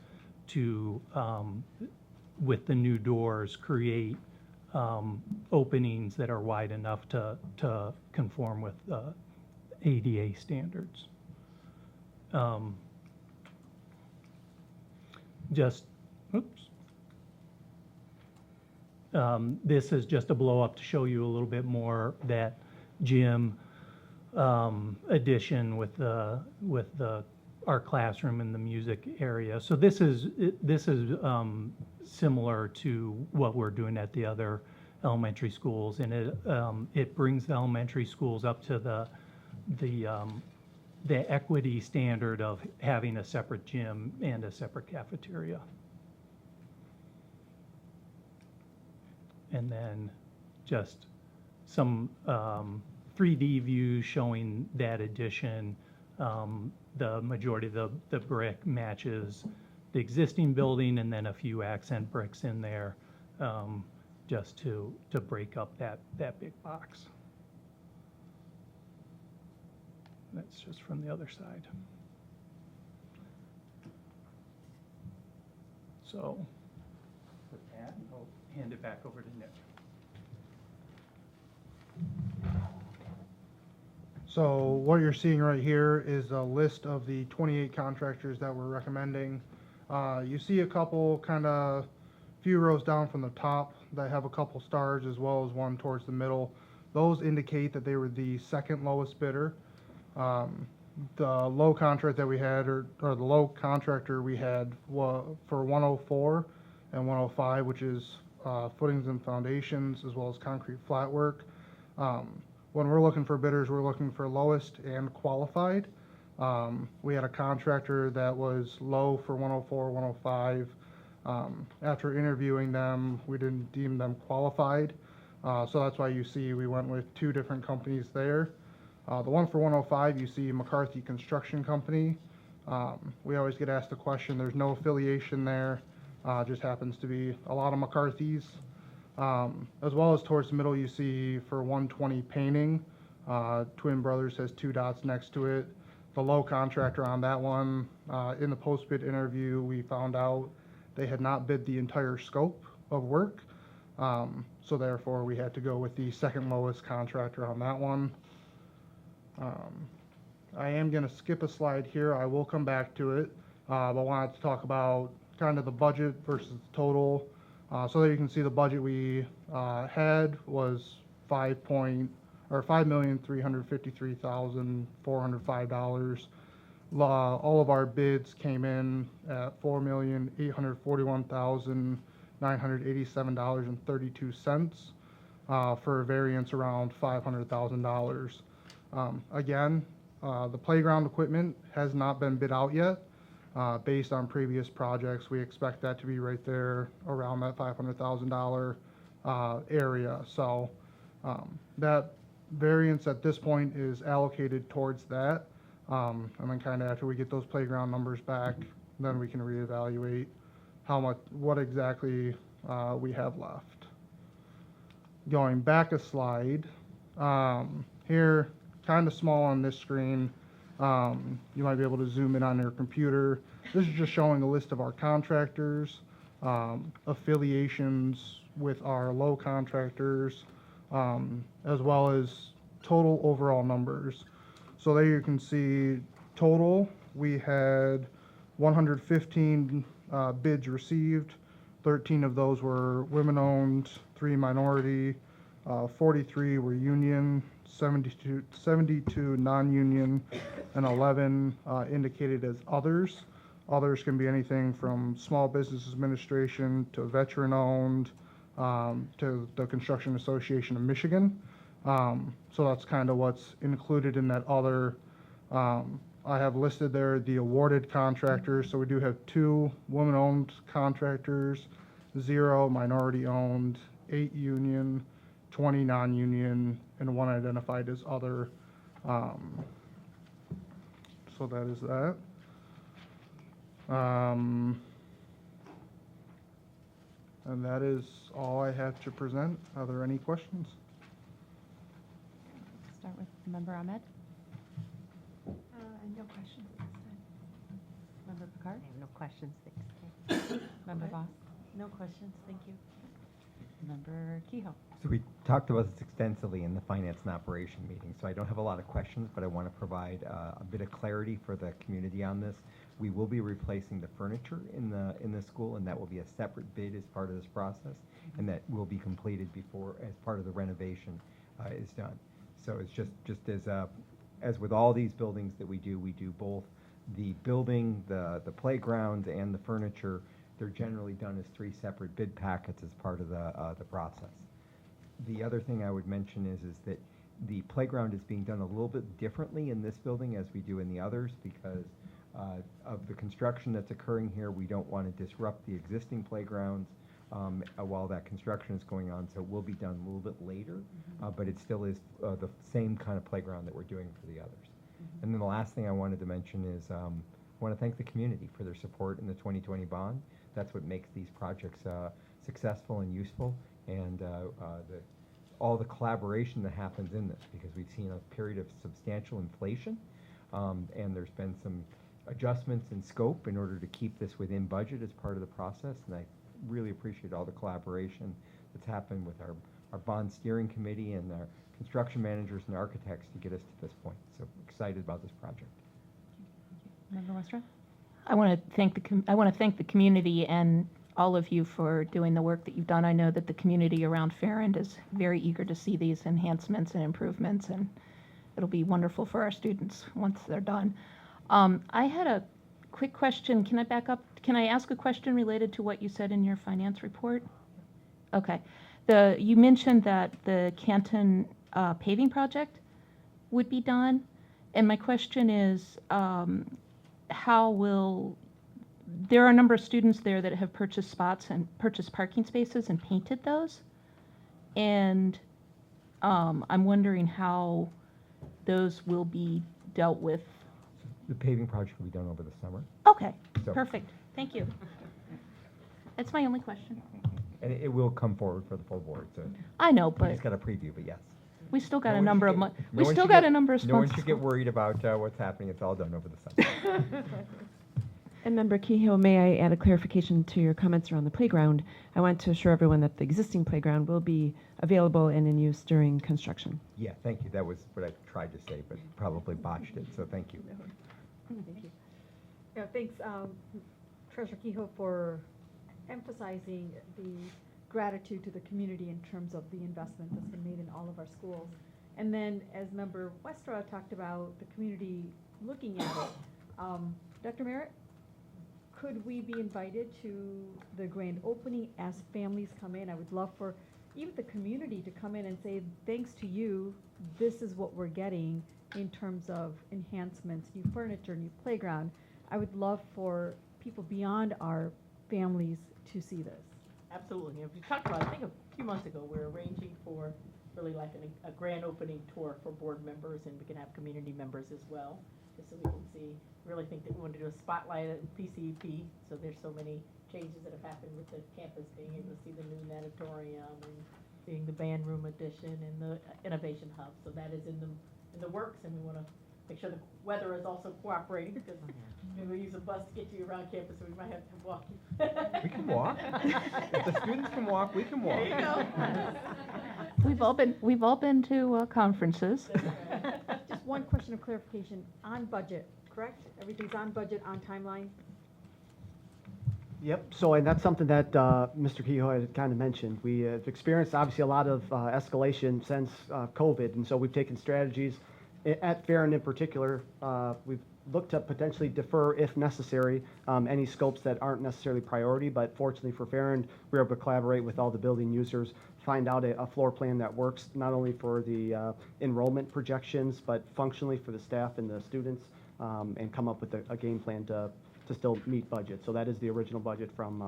to, with the new doors, create openings that are wide enough to conform with ADA standards. This is just a blow up to show you a little bit more that gym addition with the art classroom in the music area. So this is similar to what we're doing at the other elementary schools, and it brings the elementary schools up to the equity standard of having a separate gym and a separate cafeteria. And then just some 3D views showing that addition. The majority of the brick matches the existing building, and then a few accent bricks in there, just to break up that big box. That's just from the other side. So with that, I'll hand it back over to Nick. So what you're seeing right here is a list of the 28 contractors that we're recommending. You see a couple kind of few rows down from the top that have a couple stars, as well as one towards the middle. Those indicate that they were the second lowest bidder. The low contract that we had, or the low contractor we had for 104 and 105, which is footings and foundations, as well as concrete flat work. When we're looking for bidders, we're looking for lowest and qualified. We had a contractor that was low for 104, 105. After interviewing them, we didn't deem them qualified. So that's why you see we went with two different companies there. The one for 105, you see McCarthy Construction Company. We always get asked the question, there's no affiliation there, just happens to be a lot of McCarthys. As well as towards the middle, you see for 120 Painting, Twin Brothers has two dots next to it. The low contractor on that one, in the post-bid interview, we found out they had not bid the entire scope of work. So therefore, we had to go with the second lowest contractor on that one. I am going to skip a slide here. I will come back to it, but I wanted to talk about kind of the budget versus the total. So that you can see the budget we had was $5,353,405. All of our bids came in at $4,841,987.32 for a variance around $500,000. Again, the playground equipment has not been bid out yet. Based on previous projects, we expect that to be right there around that $500,000 area. So that variance at this point is allocated towards that. And then kind of after we get those playground numbers back, then we can reevaluate what exactly we have left. Going back a slide, here, kind of small on this screen, you might be able to zoom in on your computer. This is just showing a list of our contractors, affiliations with our low contractors, as well as total overall numbers. So there you can see total, we had 115 bids received. 13 of those were women-owned, 3 minority, 43 were union, 72 non-union, and 11 indicated as others. Others can be anything from small business administration to veteran-owned to the Construction Association of Michigan. So that's kind of what's included in that other. I have listed there the awarded contractors. So we do have 2 women-owned contractors, 0 minority-owned, 8 union, 20 non-union, and 1 identified as other. So that is that. And that is all I have to present. Are there any questions? Start with Member Ahmed. No questions at this time. Member Picard? I have no questions. Thanks. Member Okay. Voss? No questions, thank you. Member Kehoe? So we talked about this extensively in the finance and operation meeting, so I don't have a lot of questions, but I want to provide a bit of clarity for the community on this. We will be replacing the furniture in the school, and that will be a separate bid as part of this process, and that will be completed before, as part of the renovation is done. So it's just as with all these buildings that we do both the building, the playgrounds, and the furniture. They're generally done as 3 separate bid packets as part of the process. The other thing I would mention is that the playground is being done a little bit differently in this building as we do in the others because of the construction that's occurring here. We don't want to disrupt the existing playgrounds while that construction is going on, so it will be done a little bit later, but it still is the same kind of playground that we're doing for the others. And then the last thing I wanted to mention is I want to thank the community for their support in the 2020 bond. That's what makes these projects successful and useful, and all the collaboration that happens in this, because we've seen a period of substantial inflation, and there's been some adjustments in scope in order to keep this within budget as part of the process, and I really appreciate all the collaboration that's happened with our bond steering committee and our construction managers and architects to get us to this point. So excited about this project. Member Westra? I want to thank the community and all of you for doing the work that you've done. I know that the community around Farrand is very eager to see these enhancements and improvements, and it'll be wonderful for our students once they're done. I had a quick question. Can I back up? Can I ask a question related to what you said in your finance report? Okay. You mentioned that the Canton paving project would be done, and my question is, there are a number of students there that have purchased spots and purchased parking spaces and painted those, and I'm wondering how those will be dealt with. The paving project will be done over the summer. Okay, So- perfect. Thank you. That's my only question. And it will come forward for the full board, so. I know, We but just got a preview, but yes. we still got No a one number should of get- months. no We one still should got get- a number of No one months. should get worried about what's happening. It's all done over the summer. And Member Kehoe, may I add a clarification to your comments around the playground? I want to assure everyone that the existing playground will be available and in use during construction. Yeah, thank you. That was what I tried to say, but probably botched it, so thank you. Thank you. Yeah, thanks, Treasurer Kehoe, for emphasizing the gratitude to the community in terms of the investment that's been made in all of our schools. And then, as Member Westra talked about the community looking at it, Dr. Merritt, could we be invited to the grand opening as families come in? I would love for even the community to come in and say, thanks to you, this is what we're getting in terms of enhancements, new furniture, new playground. I would love for people beyond our families to see this. Absolutely. If you talked about, I think a few months ago, we were arranging for really like a grand opening tour for board members, and we can have community members as well, just so we can see. Really think that we want to do a spotlight at PCEP, so there's so many changes that have happened with the campus, being able to see the new natatorium and seeing the band room addition and the innovation hub. So that is in the works, and we want to make sure the weather is also cooperating, because maybe we use a bus to get you around campus, so we might have to walk you. We can walk. If the students can walk, we can walk. There you go. We've all been to conferences. Just one question of clarification, on budget, correct? Everything's on budget, on timeline? Yep, so, and that's something that Mr. Kehoe had kind of mentioned. We have experienced obviously a lot of escalation since COVID, and so we've taken strategies at Farrand in particular. We've looked to potentially defer, if necessary, any scopes that aren't necessarily priority, but fortunately for Farrand, we were able to collaborate with all the building users, find out a floor plan that works not only for the enrollment projections, but functionally for the staff and the students, and come up with a game plan to still meet budget. So that is the original budget from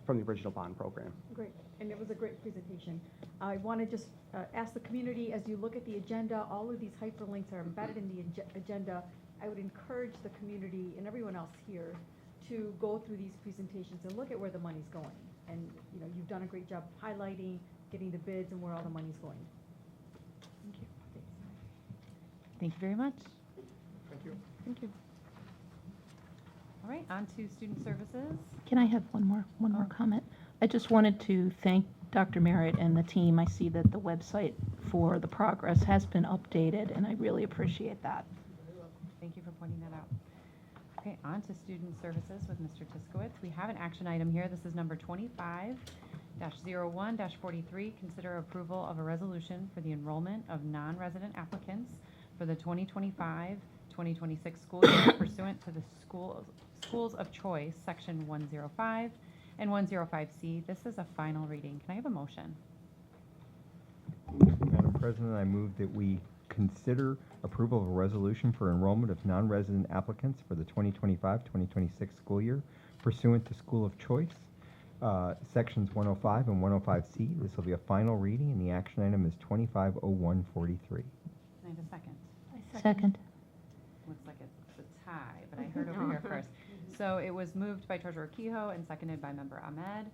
the original bond program. Great, and it was a great presentation. I want to just ask the community, as you look at the agenda, all of these hyperlinks are embedded in the agenda. I would encourage the community and everyone else here to go through these presentations and look at where the money's going. And you know, you've done a great job highlighting, getting the bids, and where all the money's going. Thank you. Thank you very much. Thank you. Thank you. All right, on to student services. Can I have one more comment? I just wanted to thank Dr. Merritt and the team. I see that the website for the progress has been updated, and I really appreciate that. Thank you for pointing that out. Okay, on to student services with Mr. Tiskowitz. We have an action item here. This is number 25-01-43. Consider approval of a resolution for the enrollment of non-resident applicants for the 2025-2026 school year pursuant to the Schools of Choice, Section 105 and 105C. This is a final reading. Can I have a motion? Madam President, I move that we consider approval of a resolution for enrollment of non-resident applicants for the 2025-2026 school year pursuant to School of Choice, Sections 105 and 105C. This will be a final reading, and the action item is 250143. Can I have a second? Second. Looks like it's a tie, but I heard over here first. So it was moved by Treasurer Kehoe and seconded by Member Ahmed.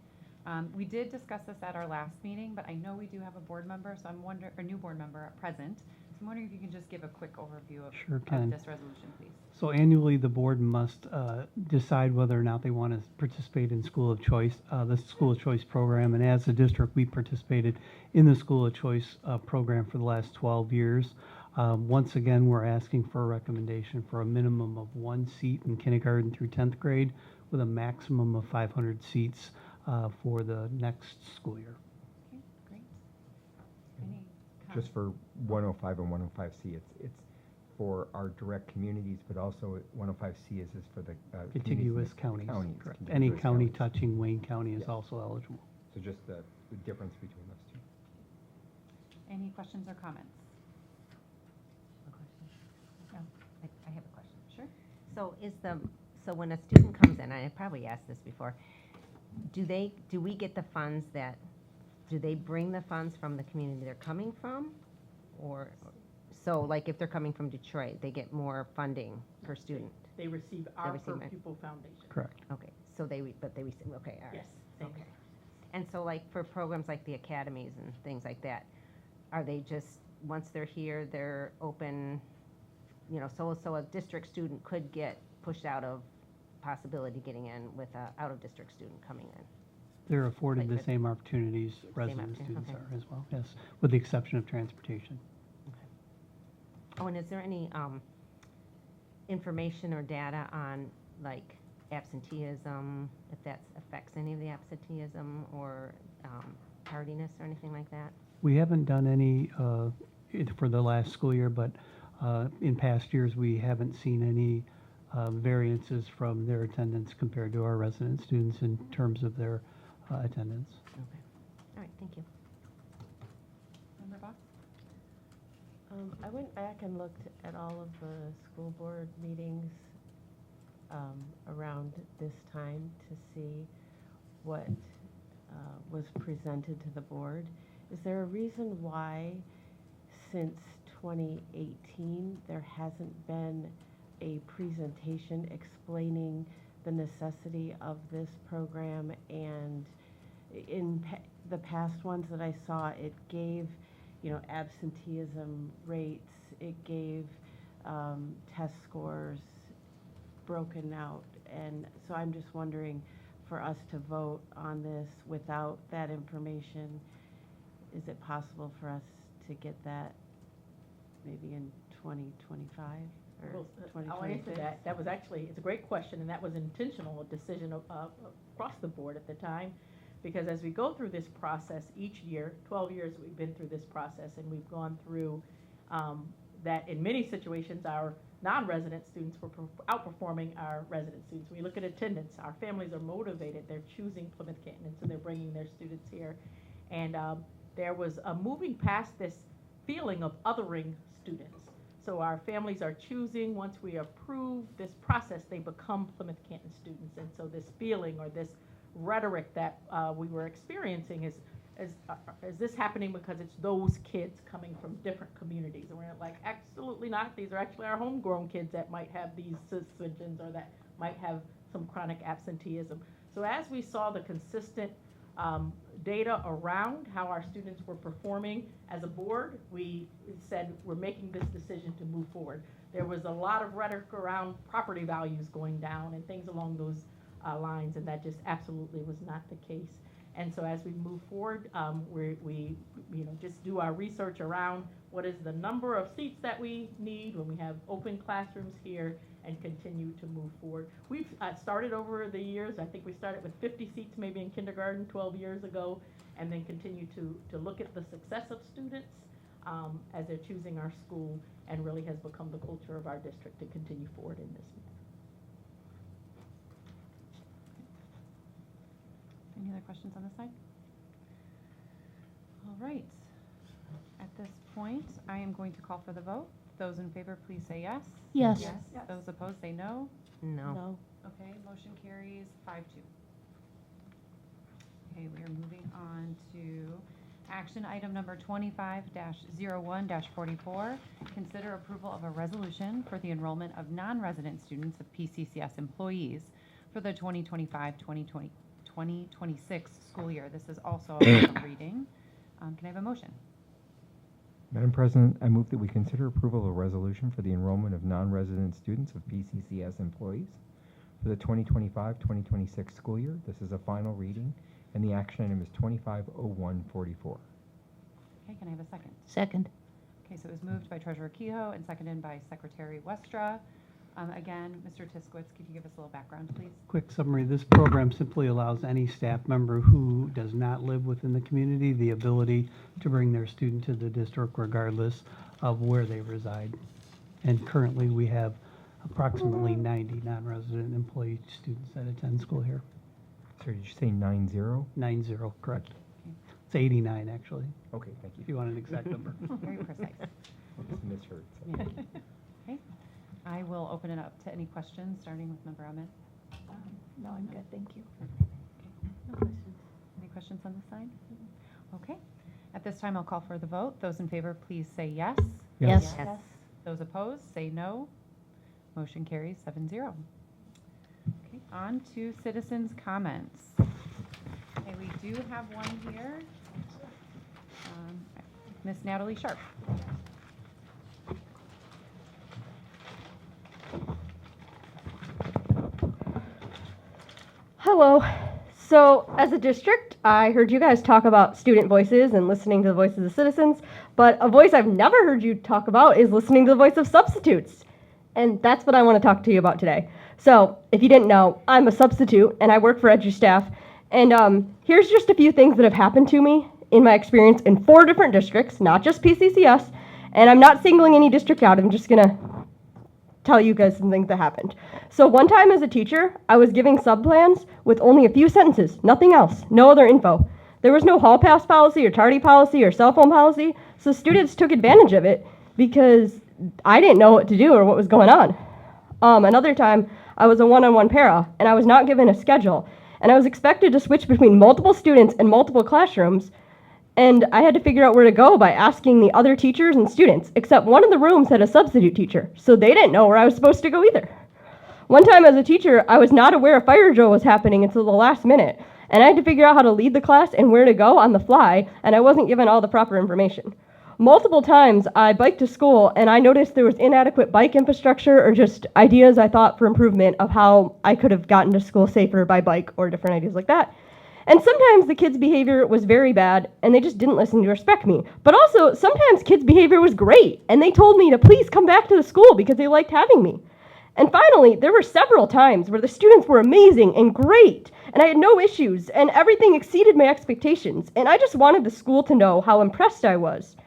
We did discuss this at our last meeting, but I know we do have a board member, so I'm wondering, a new board member present. So I'm wondering if you can just give a quick overview of, Sure of can. this resolution, please. So annually, the board must decide whether or not they want to participate in School of Choice, the School of Choice program. And as a district, we participated in the School of Choice program for the last 12 years. Once again, we're asking for a recommendation for a minimum of 1 seat in kindergarten through 10th grade with a maximum of 500 seats for the next school year. Okay, great. Any Just for 105 and 105C, it's for our direct communities, but also 105C is for the Contiguous communities, counties. the Correct. Any contiguous county counties. touching Wayne County is Yeah. also eligible. So just the difference between those two. Any questions or comments? No, I have a question. Sure. So when a student comes in, I probably asked this before, do we get the funds do they bring the funds from the community they're coming from? Or, so like if they're coming from Detroit, they get more funding per student? They receive our receive per it. pupil foundation. Correct. Okay, so they receive, okay, all right. Yes, same Okay. here. And so like for programs like the academies and things like that, are they just, once they're here, they're open, so a district student could get pushed out of possibility getting in with a out-of-district student coming in? They're afforded the Like- same opportunities resident opportunity, students okay. are as well, yes, with the exception of transportation. Oh, and is there any information or data on, like, absenteeism, if that affects any of the absenteeism or tardiness or anything like that? We haven't done any for the last school year, but in past years, we haven't seen any variances from their attendance compared to our resident students in terms of their attendance. Okay. All right, thank you. Member Box? I went back and looked at all of the school board meetings around this time to see what was presented to the board. Is there a reason why, since 2018, there hasn't been a presentation explaining the necessity of this program? And in the past ones that I saw, it gave, absenteeism rates, it gave test scores broken out. And so I'm just wondering, for us to vote on this without that information, is it possible for us to get that maybe in 2025 or Well, 2026? I'll answer that. That was actually, it's a great question, and that was an intentional decision across the board at the time. Because as we go through this process each year, 12 years we've been through this process, and we've gone through that in many situations our non-resident students were outperforming our resident students. We look at attendance, our families are motivated, they're choosing Plymouth Canton, and so they're bringing their students here. And there was a moving past this feeling of othering students. So our families are choosing, once we approve this process, they become Plymouth Canton students. And so this feeling or this rhetoric that we were experiencing is this happening because it's those kids coming from different communities? And we're like, absolutely not. These are actually our homegrown kids that might have these suspensions or that might have some chronic absenteeism. So as we saw the consistent data around how our students were performing as a board, we said we're making this decision to move forward. There was a lot of rhetoric around property values going down and things along those lines, and that just absolutely was not the case. And so as we move forward, we just do our research around what is the number of seats that we need when we have open classrooms here, and continue to move forward. We've started over the years. I think we started with 50 seats maybe in kindergarten 12 years ago, and then continue to look at the success of students as they're choosing our school, and really has become the culture of our district to continue forward in this manner. Any other questions on this side? All right. At this point, I am going to call for the vote. Those in favor, please say yes. Yes. Yes. Those opposed, say no. No. No. Okay, motion carries 5-2. Okay, we are moving on to action item number 25-01-44. Consider approval of a resolution for the enrollment of non-resident students of P-CCS employees for the 2025-2026 school year. This is also a final reading. Can I have a motion? Madam President, I move that we consider approval of a resolution for the enrollment of non-resident students of P-CCS employees for the 2025-2026 school year. This is a final reading, and the action item is 250144. Okay, can I have a second? Second. Okay, so it was moved by Treasurer Kehoe and seconded by Secretary Westra. Again, Mr. Tiskowitz, could you give us a little background, please? Quick summary, this program simply allows any staff member who does not live within the community the ability to bring their student to the district regardless of where they reside. And currently, we have approximately 90 non-resident employee students that attend school here. Sorry, did you say 90? 90, correct. It's 89, actually, Okay, thank you. if you want an exact number. Very precise. I just misheard. So. Yeah. Okay, I will open it up to any questions, starting with Member Ahmed. No, I'm good, thank you. No questions. Any questions on this side? Okay. At this time, I'll call for the vote. Those in favor, please say yes. Yes. Yes. Those opposed, say no. Motion carries 7-0. Okay, on to citizens' comments. Okay, we do have one here. Miss Natalie Sharp. Hello. So, as a district, I heard you guys talk about student voices and listening to the voices of citizens, but a voice I've never heard you talk about is listening to the voice of substitutes. And that's what I want to talk to you about today. So, if you didn't know, I'm a substitute and I work for EduStaff. And here's just a few things that have happened to me in my experience in 4 different districts, not just P-CCS. And I'm not singling any district out. I'm just going to tell you guys some things that happened. So one time as a teacher, I was giving sub plans with only a few sentences, nothing else, no other info. There was no hall pass policy or tardy policy or cell phone policy, so students took advantage of it because I didn't know what to do or what was going on. Another time, I was a one-on-one para, and I was not given a schedule, and I was expected to switch between multiple students and multiple classrooms, and I had to figure out where to go by asking the other teachers and students, except one of the rooms had a substitute teacher, so they didn't know where I was supposed to go either. One time as a teacher, I was not aware a fire drill was happening until the last minute, and I had to figure out how to lead the class and where to go on the fly, and I wasn't given all the proper information. Multiple times, I biked to school, and I noticed there was inadequate bike infrastructure or just ideas I thought for improvement of how I could have gotten to school safer by bike or different ideas like that. And sometimes the kids' behavior was very bad, and they just didn't listen to respect me. But also, sometimes kids' behavior was great, and they told me to please come back to the school because they liked having me. And finally, there were several times where the students were amazing and great, and I had no issues, and everything exceeded my expectations, and I just wanted the school to know how impressed I was,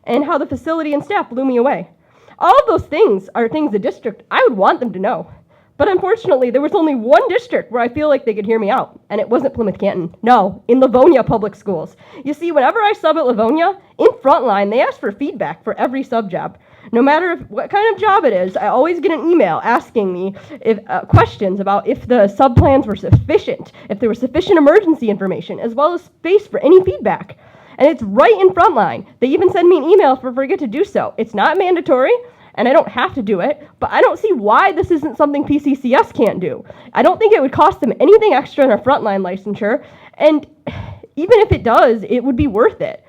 and how the facility and staff blew me away. All of those things are things the district, I would want them to know. But unfortunately, there was only one district where I feel like they could hear me out, and it wasn't Plymouth Canton. No, in Livonia Public Schools. You see, whenever I sub at Livonia, in Frontline, they ask for feedback for every sub job. No matter what kind of job it is, I always get an email asking me if questions about if the sub plans were sufficient, if there was sufficient emergency information, as well as space for any feedback. And it's right in Frontline. They even send me an email if I forget to do so. It's not mandatory, and I don't have to do it, but I don't see why this isn't something P-CCS can't do. I don't think it would cost them anything extra in our Frontline licensure, and even if it does, it would be worth it.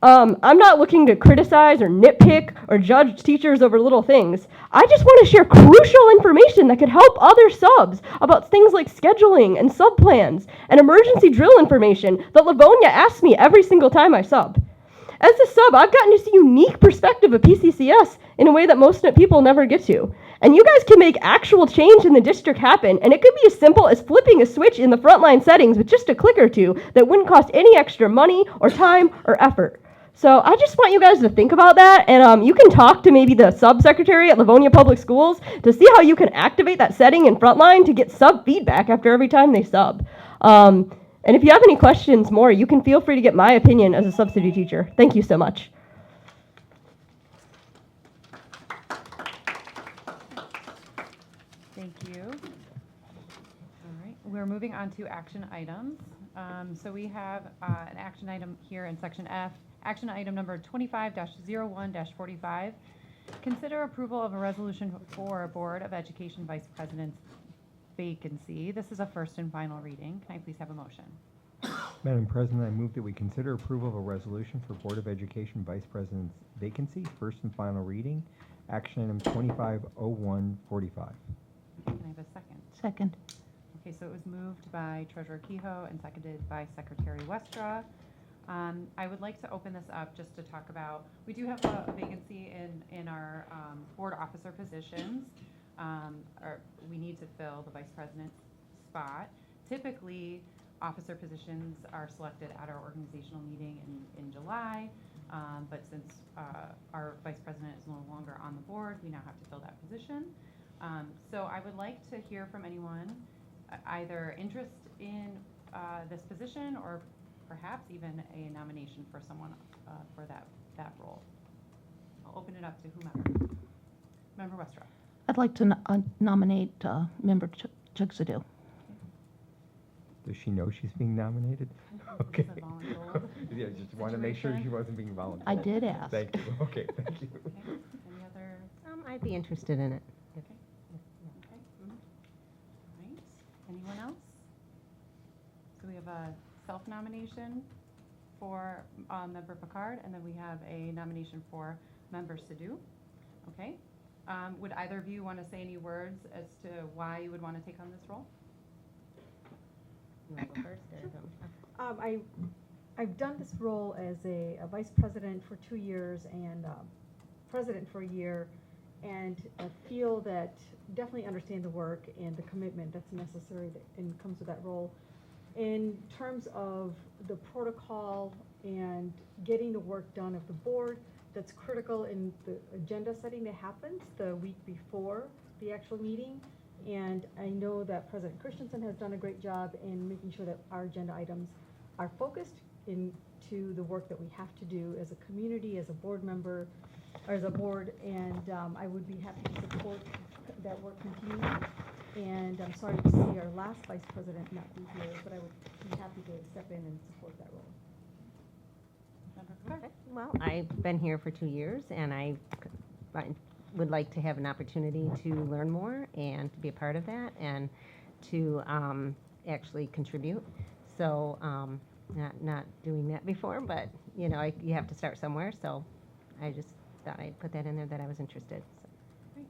I'm not looking to criticize or nitpick or judge teachers over little things. I just want to share crucial information that could help other subs about things like scheduling and sub plans and emergency drill information that Livonia asks me every single time I sub. As a sub, I've gotten to see a unique perspective of P-CCS in a way that most people never get to. And you guys can make actual change in the district happen, and it could be as simple as flipping a switch in the Frontline settings with just a click or two that wouldn't cost any extra money or time or effort. So I just want you guys to think about that, and you can talk to maybe the sub-secretary at Livonia Public Schools to see how you can activate that setting in Frontline to get sub feedback after every time they sub. And if you have any questions more, you can feel free to get my opinion as a substitute teacher. Thank you so much. Thank you. All right, we're moving on to action items. So we have an action item here in section F. Action item number 25-01-45. Consider approval of a resolution for a Board of Education Vice President's vacancy. This is a first and final reading. Can I please have a motion? Madam President, I move that we consider approval of a resolution for Board of Education Vice President's vacancy, first and final reading, action item 250145. Can I have a second? Second. Okay, so it was moved by Treasurer Kehoe and seconded by Secretary Westra. I would like to open this up just to talk about, we do have a vacancy in our board officer positions. We need to fill the vice president's spot. Typically, officer positions are selected at our organizational meeting in July, but since our vice president is no longer on the board, we now have to fill that position. So I would like to hear from anyone, either interest in this position or perhaps even a nomination for someone for that role. I'll open it up to whomever. Member Westra. I'd like to nominate Member Chugsadoo. Does she know she's being nominated? Okay. Is it voluntold Yeah, just want to make sure she wasn't being volunteered. I did ask. Thank you. Okay, thank you. Okay. Any other? I'd be interested in it. Okay. Okay. All right. Anyone else? So we have a self-nomination for Member Picard, and then we have a nomination for Member Sadoo. Okay. Would either of you want to say any words as to why you would want to take on this role? You wanna go first, or I've done this role as a vice president for 2 years and president for a year, and I feel that definitely understand the work and the commitment that's necessary and comes with that role. In terms of the protocol and getting the work done of the board, that's critical in the agenda setting that happens the week before the actual meeting. And I know that President Christensen has done a great job in making sure that our agenda items are focused into the work that we have to do as a community, as a board member, or as a board, and I would be happy to support that work continuing. And I'm sorry to see our last vice president not be here, but I would be happy to step in and support that role. Okay. Well, I've been here for 2 years, and I would like to have an opportunity to learn more and to be a part of that and to actually contribute. So not doing that before, but you know, you have to start somewhere. So I just thought I'd put that in there that I was interested. So.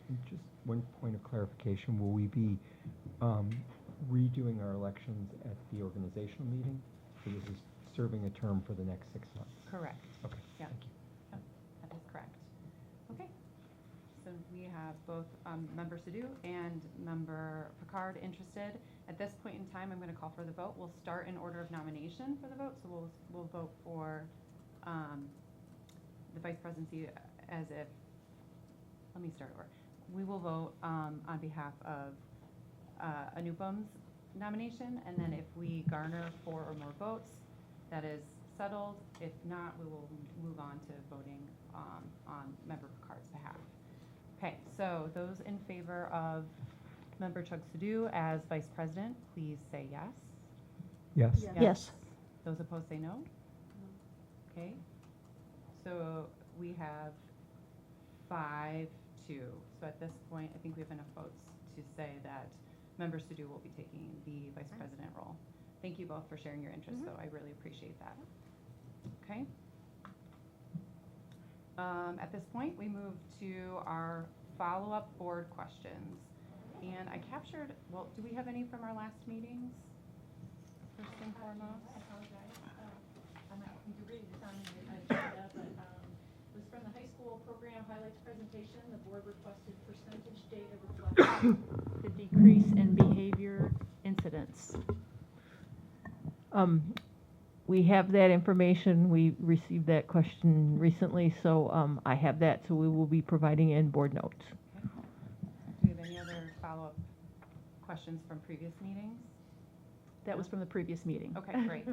And just one point of clarification, will we be redoing our elections at the organizational meeting? So this is serving a term for the next 6 months? Correct. Okay, Yeah. thank you. Yep, that is correct. Okay. So we have both Member Sadoo and Member Picard interested. At this point in time, I'm going to call for the vote. We'll start in order of nomination for the vote. So we'll vote for the vice presidency as if, let me start over. We will vote on behalf of Anupam's nomination, and then if we garner 4 or more votes, that is settled. If not, we will move on to voting on Member Picard's behalf. Okay, so those in favor of Member Chugsadoo as vice president, please say yes. Yes. Yes. Those opposed say no. Okay, so we have 5-2. So at this point, I think we have enough votes to say that Member Sadoo will be taking the vice president role. Thank you both for sharing your interest, though. I really appreciate that. Okay. At this point, we move to our follow-up board questions. And I captured, well, do we have any from our last meetings? First and foremost. I apologize. I'm not going to read it on the agenda, but it was from the high school program highlights presentation. The board requested percentage data reflecting The decrease in behavior incidents. We have that information. We received that question recently, so I have that, so we will be providing in board notes. Okay. Do we have any other follow-up questions from previous meetings? That was from the previous meeting. Okay, great.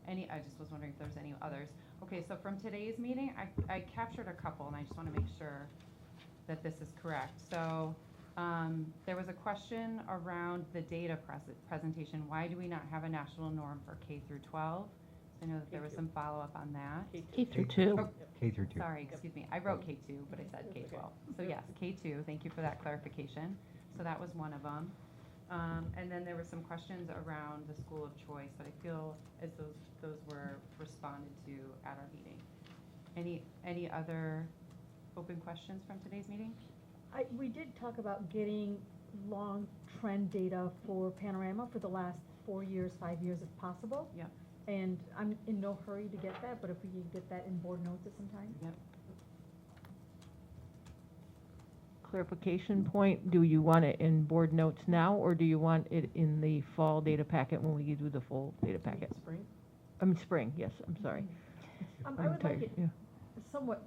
I just was wondering if there's any others. Okay, so from today's meeting, I captured a couple, and I just want to make sure that this is correct. So There was a question around the data presentation. Why do we not have a national norm for K through 12? I know that there was some follow-up on that. K through 2. Oh, K through 2. sorry, excuse me. I wrote K2, but I said K-12. So yes, K2. Thank you for that clarification. So that was one of them. And then there were some questions around the school of choice, but I feel as those were responded to at our meeting. Any other open questions from today's meeting? We did talk about getting long trend data for Panorama for the last 4 years, 5 years if possible. Yep. And I'm in no hurry to get that, but if we could get that in board notes at some time. Yep. Clarification point, do you want it in board notes now, or do you want it in the fall data packet when we do the full data packet? Spring? I mean, spring, yes, I'm sorry. I I'm would like tired, it yeah. somewhat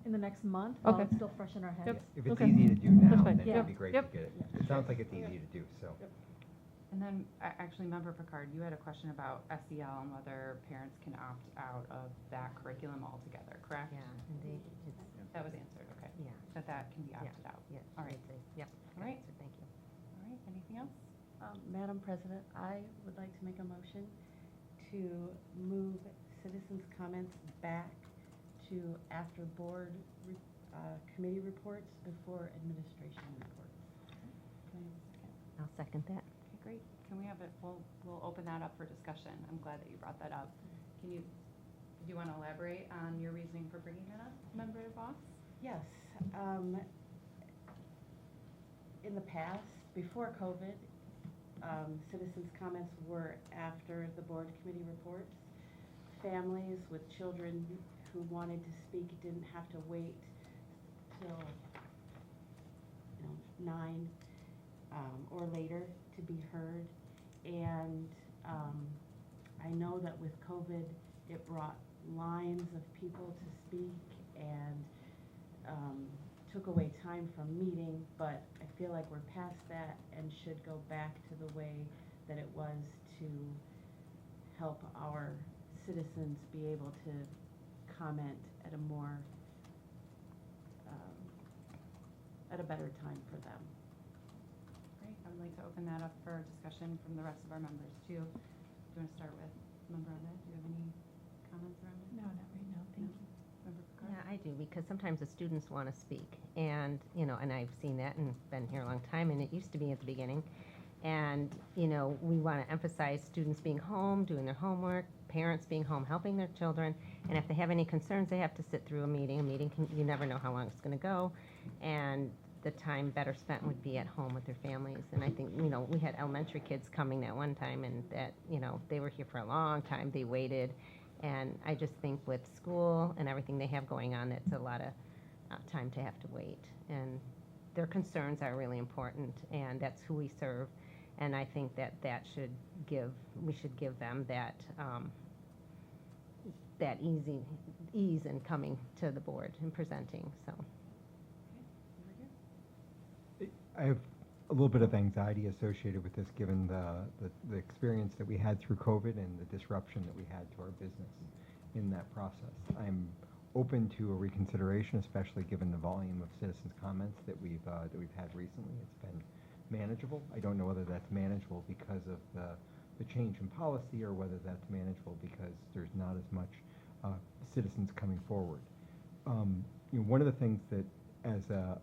in the next month, while Okay. it's still fresh in our heads. If it's Okay. easy to do now, That's fine. then Yeah. it'd be great to Yep. get it. It sounds like it's easy to do, so. And then, actually, Member Picard, you had a question about SEL and whether parents can opt out of that curriculum altogether, correct? Yeah, and they, it's, That was answered, okay. yeah. That can be Yeah, opted out. yeah, All right. I'd say, yep. All right. answer, thank you. All right, anything else? Madam President, I would like to make a motion to move citizens' comments back to after board committee reports before administration reports. Can I have a second? I'll second that. Okay, great. Can we have it, we'll open that up for discussion. I'm glad that you brought that up. Did you want to elaborate on your reasoning for bringing that up, Member Voss? Yes. In the past, before COVID, citizens' comments were after the board committee reports. Families with children who wanted to speak didn't have to wait till 9 or later to be heard. And I know that with COVID, it brought lines of people to speak and took away time from meeting, but I feel like we're past that and should go back to the way that it was to help our citizens be able to comment at a more, at a better time for them. Great. I would like to open that up for discussion from the rest of our members too. Do you want to start with Member Ahmed? Do you have any comments around it? No, not right now, thank you. Member Picard? Yeah, I do, because sometimes the students want to speak, and, and I've seen that and been here a long time, and it used to be at the beginning. And, we want to emphasize students being home, doing their homework, parents being home, helping their children, and if they have any concerns, they have to sit through a meeting. A meeting you never know how long it's going to go, and the time better spent would be at home with their families. And I think, we had elementary kids coming that one time, and that, they were here for a long time, they waited. And I just think with school and everything they have going on, it's a lot of time to have to wait. And their concerns are really important, and that's who we serve. And I think that we should give them that that ease in coming to the board and presenting. So. I have a little bit of anxiety associated with this, given the experience that we had through COVID and the disruption that we had to our business in that process. I'm open to a reconsideration, especially given the volume of citizens' comments that we've had recently. It's been manageable. I don't know whether that's manageable because of the change in policy, or whether that's manageable because there's not as much citizens coming forward. One of the things that, as a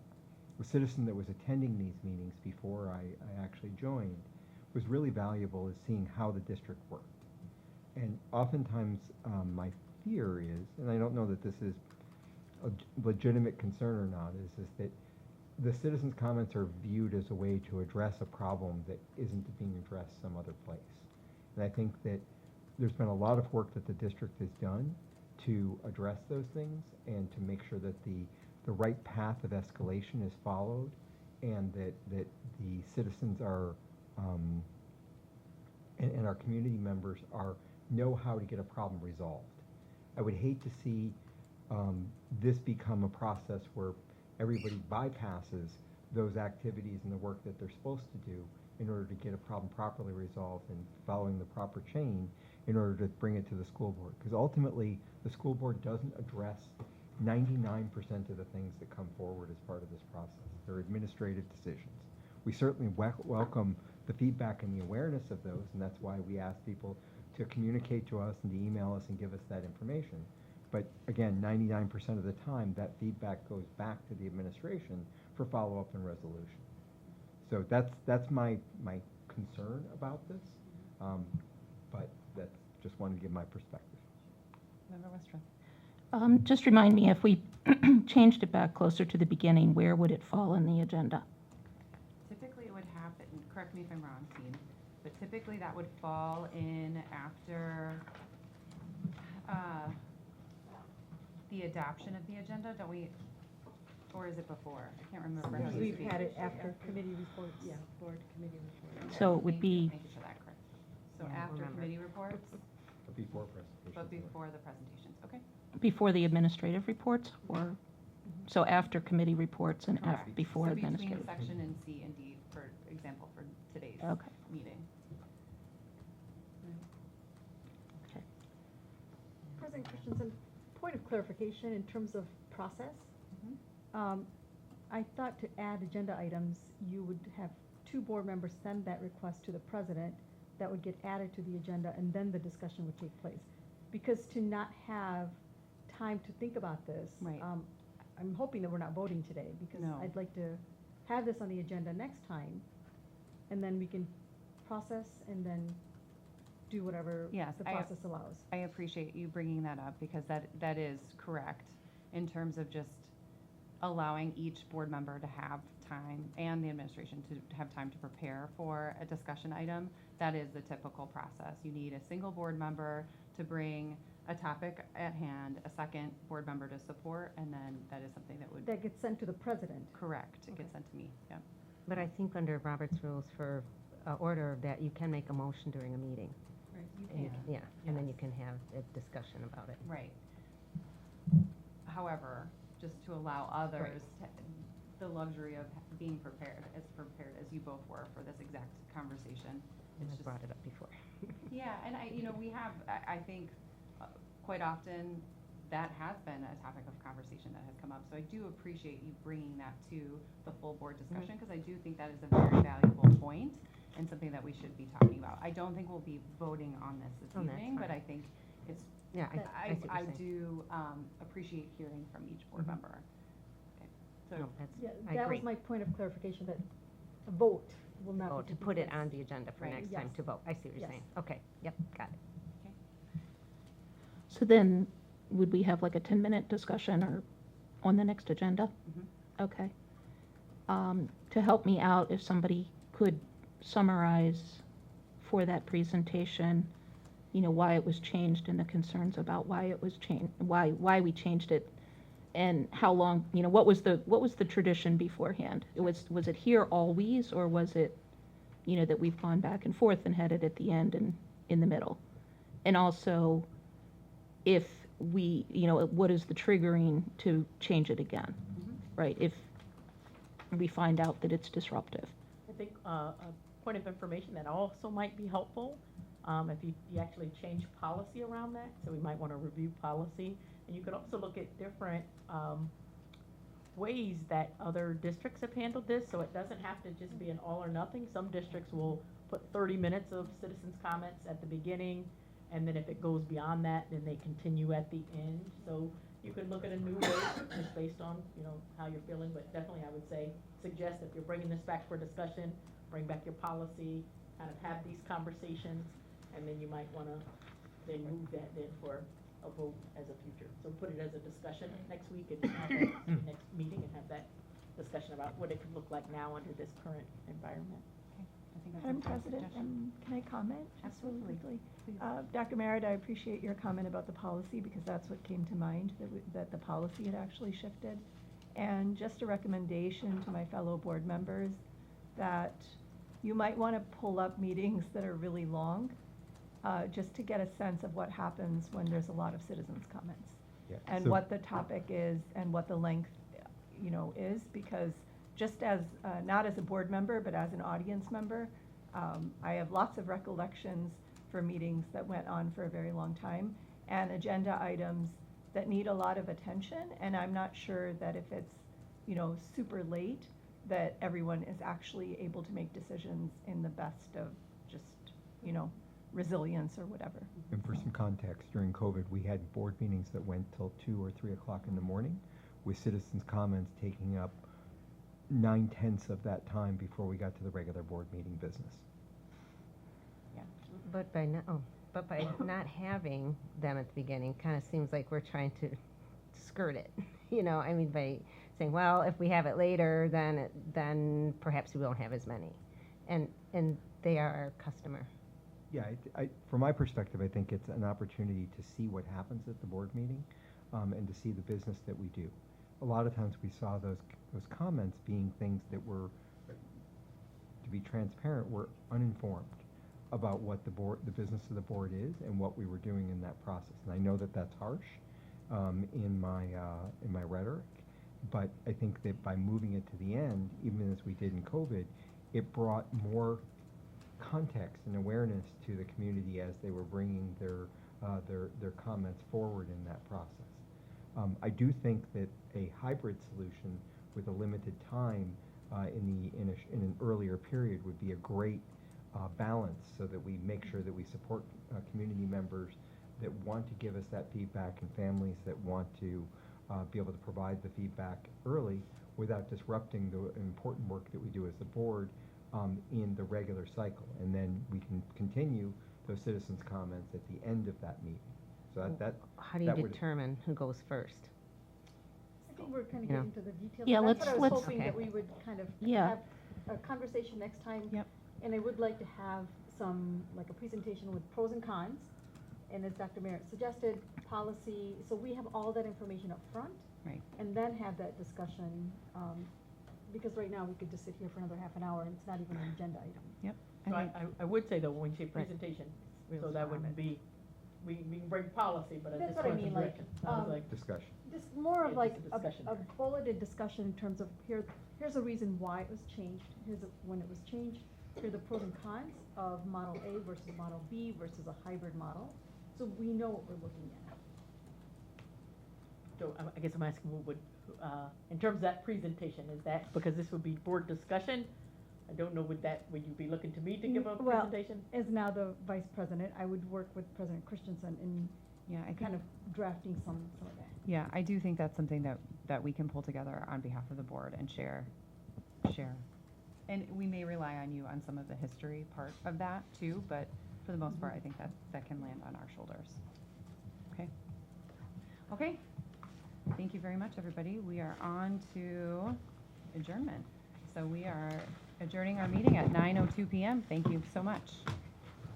citizen that was attending these meetings before I actually joined, was really valuable, is seeing how the district worked. And oftentimes my fear is, and I don't know that this is a legitimate concern or not, is that the citizens' comments are viewed as a way to address a problem that isn't being addressed some other place. And I think that there's been a lot of work that the district has done to address those things and to make sure that the right path of escalation is followed, and that the citizens are and our community members know how to get a problem resolved. I would hate to see this become a process where everybody bypasses those activities and the work that they're supposed to do in order to get a problem properly resolved and following the proper chain in order to bring it to the school board. Because ultimately, the school board doesn't address 99% of the things that come forward as part of this process. They're administrative decisions. We certainly welcome the feedback and the awareness of those, and that's why we ask people to communicate to us and to email us and give us that information. But again, 99% of the time, that feedback goes back to the administration for follow-up and resolution. So that's my concern about this, but that's just wanted to give my perspective. Member Westra. Just remind me, if we changed it back closer to the beginning, where would it fall in the agenda? Typically, it would happen, correct me if I'm wrong, team, but typically that would fall in after the adoption of the agenda, don't we, or is it before? I can't remember. how you We've speak. had it after committee reports. Yeah, board committee reports. So it would be, Thank you for that, Chris. So Yeah, after remember. committee reports, But before presentations. but before the presentations, okay? before the administrative reports, or, so after committee reports and Correct. before So between administrative? section and C and D, for example, for today's Okay. meeting. President Christensen, point of clarification in terms of process. I thought to add agenda items, you would have two board members send that request to the president, that would get added to the agenda, and then the discussion would take place. Because to not have time to think about this, Right. I'm hoping that we're not voting today, because No. I'd like to have this on the agenda next time, and then we can process and then do whatever Yes, the process allows. I appreciate you bringing that up, because that is correct in terms of just allowing each board member to have time, and the administration to have time to prepare for a discussion item. That is the typical process. You need a single board member to bring a topic at hand, a second board member to support, and then that is something that would. That gets sent to the president. Correct, it gets sent to me, yeah. But I think under Robert's rules for order of that, you can make a motion during a meeting. Right, you And- can. Yeah, and then you can have a discussion about it. Right. However, just to allow others the luxury of being prepared as you both were for this exact conversation. And It's I just- brought it up before. Yeah, and we have, I think, quite often, that has been a topic of conversation that has come up. So I do appreciate you bringing that to the full board discussion, because I do think that is a very valuable point and something that we should be talking about. I don't think we'll be voting on this Oh, that's evening, but fine. I think it's, Yeah, I see what you're I saying. do appreciate hearing from each board member. Okay. So, No, that's, Yeah, I that agree. was my point of clarification, that a vote will not. Oh, be to taking put it place. on the agenda for Right. next time Yes. to vote. I see what you're Yes. saying. Okay, yep, got it. So then, would we have like a 10-minute discussion or on the next agenda? Mhm. Okay. To help me out, if somebody could summarize for that presentation, why it was changed and the concerns about why it was changed, why we changed it, and how long, what was the tradition beforehand? Was it here always, or was it, that we've gone back and forth and had it at the end and in the middle? And also, if we, what is the triggering to change it again, right? If we find out that it's disruptive. I think a point of information that also might be helpful, if you actually change policy around that, so we might want to review policy. And you could also look at different ways that other districts have handled this, so it doesn't have to just be an all or nothing. Some districts will put 30 minutes of citizens' comments at the beginning, and then if it goes beyond that, then they continue at the end. So you could look at a new way, just based on, how you're feeling, but definitely I would say, suggest if you're bringing this back for discussion, bring back your policy, kind of have these conversations, and then you might want to then move that then for a vote as a future. So put it as a discussion next week and have that next meeting and have that discussion about what it could look like now under this current environment. Okay, I think that's a Madam fair President, suggestion. can I comment? just really Absolutely. quickly? Dr. Merritt, I appreciate your comment about the policy, because that's what came to mind, that the policy had actually shifted. And just a recommendation to my fellow board members, that you might want to pull up meetings that are really long, just to get a sense of what happens when there's a lot of citizens' comments. Yeah, And so- what the topic is and what the length, is, because just as, not as a board member, but as an audience member, I have lots of recollections for meetings that went on for a very long time, and agenda items that need a lot of attention, and I'm not sure that if it's, super late, that everyone is actually able to make decisions in the best of just, you know, resilience or whatever. And for some context, during COVID, we had board meetings that went till 2 or 3 o'clock in the morning, with citizens' comments taking up 9/10 of that time before we got to the regular board meeting business. But by not having them at the beginning, kind of seems like we're trying to skirt it. You know, I mean, by saying, well, if we have it later, then perhaps we won't have as many. And they are our customer. Yeah, from my perspective, I think it's an opportunity to see what happens at the board meeting, and to see the business that we do. A lot of times we saw those comments being things that were, to be transparent, were uninformed about what the business of the board is and what we were doing in that process. And I know that that's harsh in my rhetoric, but I think that by moving it to the end, even as we did in COVID, it brought more context and awareness to the community as they were bringing their comments forward in that process. I do think that a hybrid solution with a limited time in an earlier period would be a great balance, so that we make sure that we support community members that want to give us that feedback and families that want to be able to provide the feedback early without disrupting the important work that we do as the board in the regular cycle. And then we can continue those citizens' comments at the end of that meeting. So how do you determine who goes first? I think we're kind of You know. getting to the details. Yeah, That's what I was let's- hoping that Okay. we would kind of Yeah. have a conversation next time. Yep. And I would like to have some, like a presentation with pros and cons. And as Dr. Merritt suggested, policy, so we have all that information up front. Right. And then have that discussion, because right now we could just sit here for another half an hour and it's not even an agenda item. Yep. So I would say though, when you say Right. presentation, Real so that wouldn't be, we can bring policy, but I That's just what I wanted to mean, like, direct it. I was like, Discussion. Just more of Yeah, like just a a discussion. bulleted discussion in terms of here's a reason why it was changed, when it was changed, here are the pros and cons of Model A versus Model B versus a hybrid model, so we know what we're looking at. So I guess I'm asking, what would, in terms of that presentation, is that, because this would be board discussion? I don't know, would you be looking to me to give a Well, presentation? as now the vice president, I would work with President Christensen in Yeah, I think, kind of drafting some of that. yeah, I do think that's something that we can pull together on behalf of the board and share. And we may rely on you on some of the history part of that too, but for the most part, I think that can land on our shoulders. Okay. Thank you very much, everybody. We are on to adjournment. So we are adjourning our meeting at 9:02 p.m. Thank you so much.